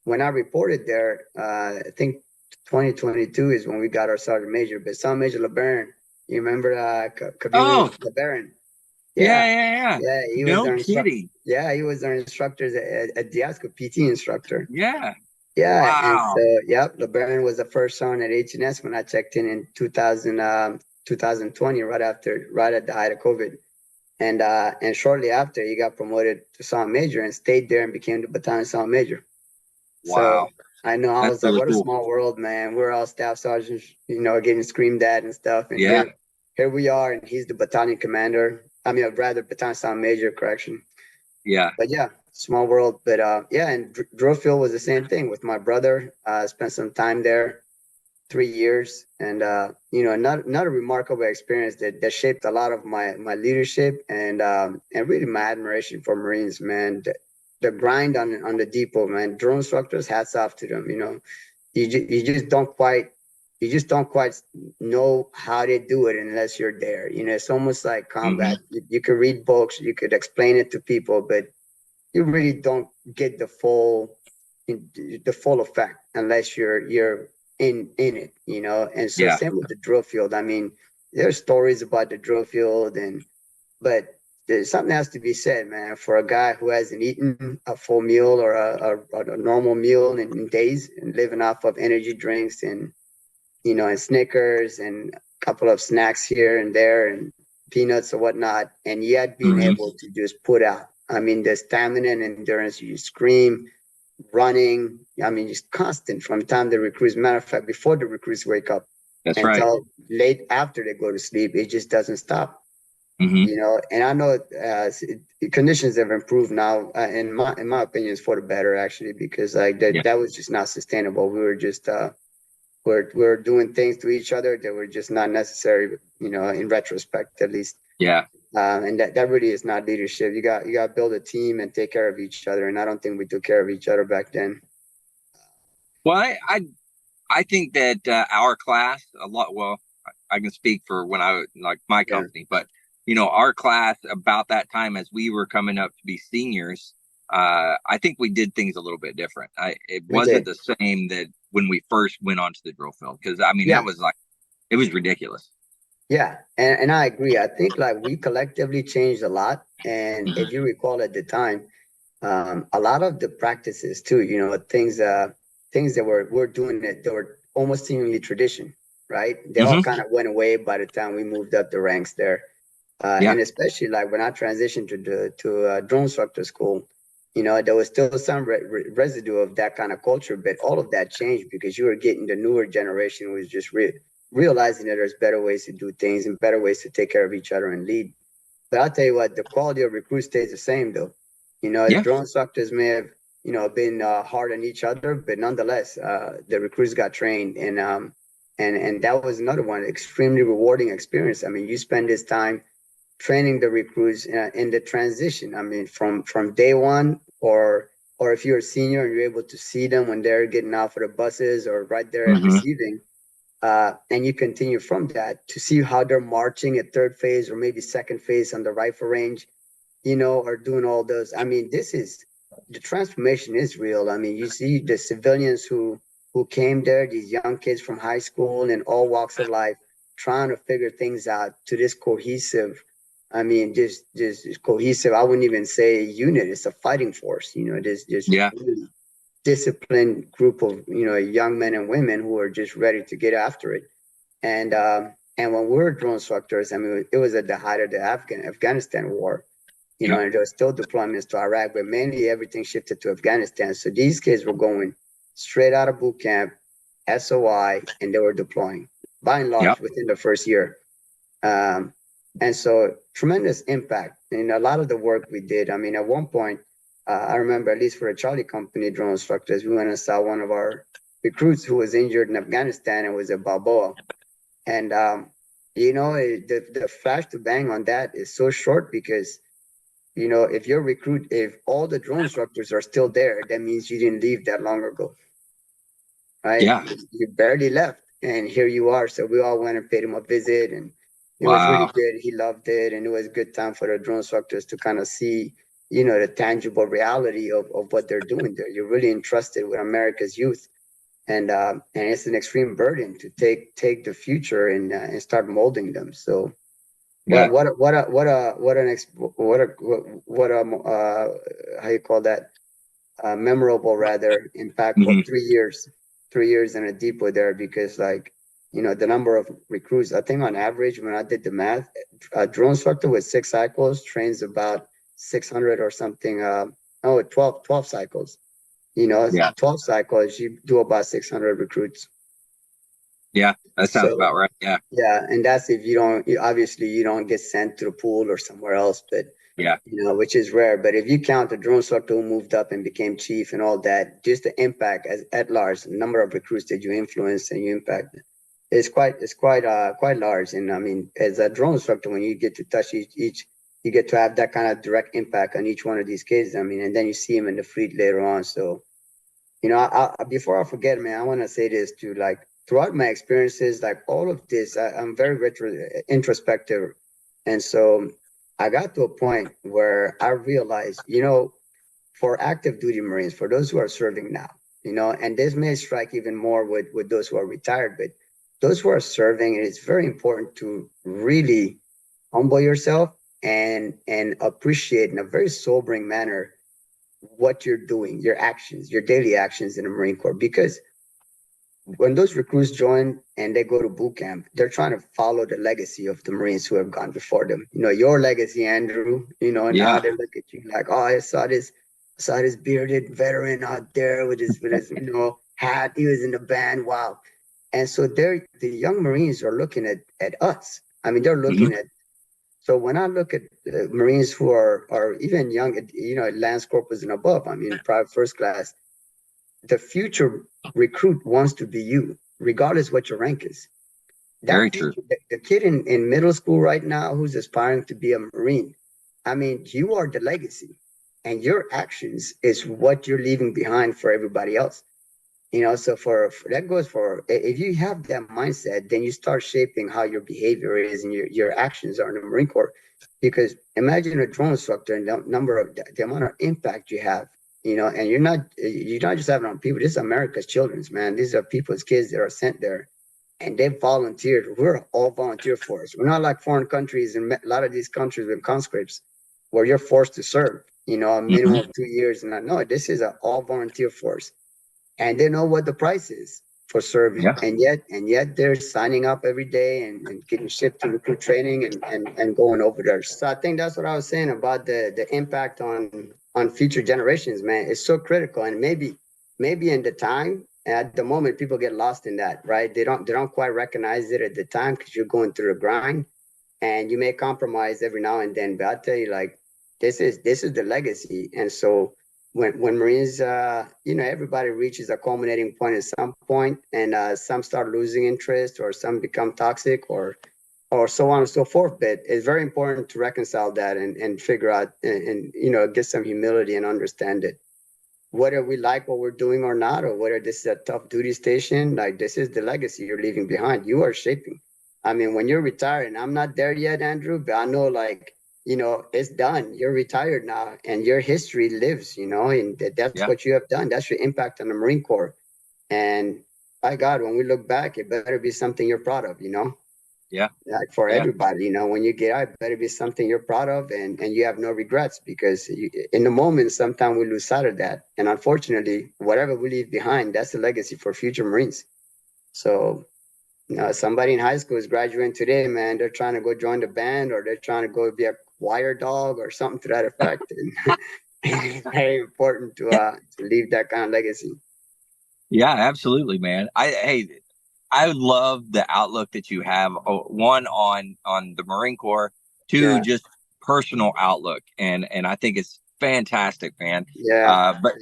B: when I reported there, I think 2022 is when we got our sergeant major. But Sergeant Major LeBaron, you remember LeBaron?
A: Yeah.
B: He was our instructor. Yeah, he was our instructor at Diasco, PT instructor.
A: Yeah.
B: Wow. And so, LeBaron was the first sergeant at H&S when I checked in 2020, right at the height of COVID. And shortly after, he got promoted to sergeant major and stayed there and became the battalion sergeant major.
A: Wow.
B: So I know I was like, what a small world, man. We're all staff sergeants, getting screamed at and stuff. And here we are, and he's the battalion commander. I mean, rather battalion sergeant major, correction.
A: Yeah.
B: But small world. But and drill field was the same thing with my brother. Spent some time there, 3 years, and not a remarkable experience that shaped a lot of my leadership and really my admiration for Marines, man. The grind on the depot, man. Drone instructors, hats off to them. You just don't quite know how they do it unless you're there. It's almost like combat. You could read books, you could explain it to people, but you really don't get the full effect unless you're in it, and so same with the drill field. I mean, there's stories about the drill field, but there's something has to be said, man, for a guy who hasn't eaten a full meal or a normal meal in days and living off of energy drinks and and Snickers and a couple of snacks here and there and peanuts or whatnot, and yet being able to just put out. I mean, the stamina and endurance, you scream, running. I mean, it's constant from the time the recruits. Matter of fact, before the recruits wake up, until late after they go to sleep, it just doesn't stop. And I know conditions have improved now. In my opinion, is for the better actually, because that was just not sustainable. We were just we're doing things to each other that were just not necessary. In retrospect, at least. Yeah. And that really is not leadership. You got to build a team and take care of each other. And I don't think we took care of each other back then.
A: Well, I think that our class a lot. Well, I can speak for when I like my company, but our class about that time as we were coming up to be seniors, I think we did things a little bit different. It wasn't the same that when we first went onto the drill field, because I mean that was it was ridiculous.
B: Yeah, and I agree. I think we collectively changed a lot. And if you recall at the time, a lot of the practices too, things that we're doing that were almost seemingly tradition, right? They all kind of went away by the time we moved up the ranks there. And especially when I transitioned to drone instructor school, there was still some residue of that kind of culture, but all of that changed because you were getting the newer generation was just realizing that there's better ways to do things and better ways to take care of each other and lead. But I'll tell you what, the quality of recruits stays the same though. The drone instructors may have, been hard on each other, but nonetheless, the recruits got trained, and that was another one extremely rewarding experience. I mean, you spend this time training the recruits in the transition. I mean, from day one, or if you're a senior and you're able to see them when they're getting off of the buses or right there at receiving, and you continue from that to see how they're marching at third phase or maybe second phase on the rifle range, or doing all those. I mean, the transformation is real. I mean, you see the civilians who came there, these young kids from high school and all walks of life, trying to figure things out to this cohesive. I mean, just cohesive. I wouldn't even say unit. It's a fighting force. This
A: Yeah.
B: really disciplined group of young men and women who are just ready to get after it. And when we were drone instructors, I mean, it was at the height of the Afghanistan war,
A: Yep.
B: and there were still deployments to Iraq, but mainly everything shifted to Afghanistan. So these kids were going straight out of boot camp, SOI, and they were deploying by and large
A: Yep.
B: within the first year. And so tremendous impact in a lot of the work we did. I mean, at one point, I remember, at least for a Charlie Company drone instructors, we went and saw one of our recruits who was injured in Afghanistan and was a Balboa. And, the flash to bang on that is so short because, if all the drone instructors are still there, that means you didn't leave that long ago, right?
A: Yeah.
B: You barely left, and here you are. So we all went and paid him a visit, and it was really good. He loved it, and it was a good time for the drone instructors to kind of see, the tangible reality of what they're doing there. You're really entrusted with America's youth, and it's an extreme burden to take the future and start molding them. So
A: Yeah.
B: how you call that, memorable rather, impactful 3 years in a depot there, because the number of recruits, I think on average, when I did the math, a drone instructor with 6 cycles trains about 600 or something. 12 cycles.
A: Yeah.
B: 12 cycles, you do about 600 recruits.
A: Yeah. That sounds about right. Yeah.
B: Yeah, and that's if obviously you don't get sent to the pool or somewhere else, but
A: Yeah.
B: which is rare. But if you count the drone instructor who moved up and became chief and all that, just the impact at large, the number of recruits that you influence and you impact, is quite large. And I mean, as a drone instructor, when you get to touch each, you get to have that kind of direct impact on each one of these kids. I mean, and then you see them in the fleet later on. So, before I forget, man, I want to say this too. Like throughout my experiences, like all of this, I'm very introspective, and so I got to a point where I realized, for active duty Marines, for those who are serving now, and this may strike even more with those who are retired, but those who are serving, it's very important to really humble yourself and appreciate in a very sobering manner what you're doing, your actions, your daily actions in the Marine Corps. Because when those recruits join and they go to boot camp, they're trying to follow the legacy of the Marines who have gone before them. Your legacy, Andrew, now they look at you like, oh, I saw this bearded veteran out there with his hat. He was in the band. Wow. And so the young Marines are looking at us. I mean, they're looking at. So when I look at Marines who are even young, Lance Corporals and above, I mean, private first class, the future recruit wants to be you, regardless what your rank is.
A: Very true.
B: The kid in middle school right now who's aspiring to be a Marine, I mean, you are the legacy, and your actions is what you're leaving behind for everybody else. So for that goes for, if you have that mindset, then you start shaping how your behavior is and your actions are in the Marine Corps. Because imagine a drone instructor and the amount of impact you have, and you're not just having on people. This is America's children's, man. These are people's kids that are sent there, and they volunteered. We're all volunteer force. We're not like foreign countries and a lot of these countries with conscripts where you're forced to serve, a minimum of 2 years. And no, this is an all volunteer force. And they know what the price is for serving.
A: Yeah.
B: And yet they're signing up every day and getting shipped to recruit training and going over there. So I think that's what I was saying about the impact on future generations, man. It's so critical. And maybe in the time, at the moment, people get lost in that, right? They don't quite recognize it at the time because you're going through a grind, and you may compromise every now and then. But I'll tell you, like, this is the legacy. And so when Marines, everybody reaches a culminating point at some point, and some start losing interest, or some become toxic, or so on and so forth. But it's very important to reconcile that and figure out and get some humility and understand it. Whether we like what we're doing or not, or whether this is a tough duty station, like this is the legacy you're leaving behind. You are shaping. I mean, when you're retired, and I'm not there yet, Andrew, but I know it's done. You're retired now, and your history lives, and that's
A: Yeah.
B: what you have done. That's your impact on the Marine Corps. And by God, when we look back, it better be something you're proud of.
A: Yeah.
B: Like for
A: Yeah.
B: everybody, when you get out, it better be something you're proud of, and you have no regrets, because in the moment, sometimes we lose sight of that. And unfortunately, whatever we leave behind, that's the legacy for future Marines. So, somebody in high school is graduating today, man. They're trying to go join the band, or they're trying to go be a choir dog or something to that effect. And it's very important to leave that kind of legacy.
A: Yeah, absolutely, man. I love the outlook that you have. One, on the Marine Corps, two,
B: Yeah,
A: just personal outlook, and I think it's fantastic, man.
B: yeah.
A: But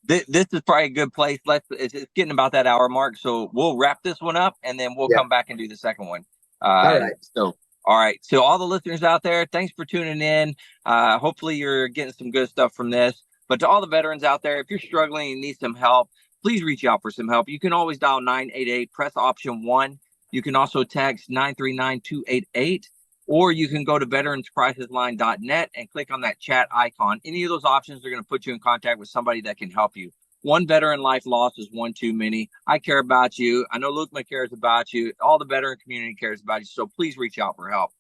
A: this is probably a good place. It's getting about that hour mark, so we'll wrap this one up, and then we'll
B: Yeah.
A: come back and do the second one.
B: All right.
A: So, all right. So, all the listeners out there, thanks for tuning in. Hopefully, you're getting some good stuff from this. But to all the veterans out there, if you're struggling and need some help, please reach out for some help. You can always dial 988, press option 1. You can also text 939-288, or you can go to veteranscrisisline.net and click on that chat icon. Any of those options are going to put you in contact with somebody that can help you. One veteran life lost is one too many. I care about you. I know Lukhma cares about you. All the veteran community cares about you. So please reach out for help.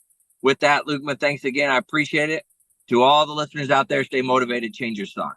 A: With that, Lukhma, thanks again. I appreciate it. To all the listeners out there, stay motivated, change your stock.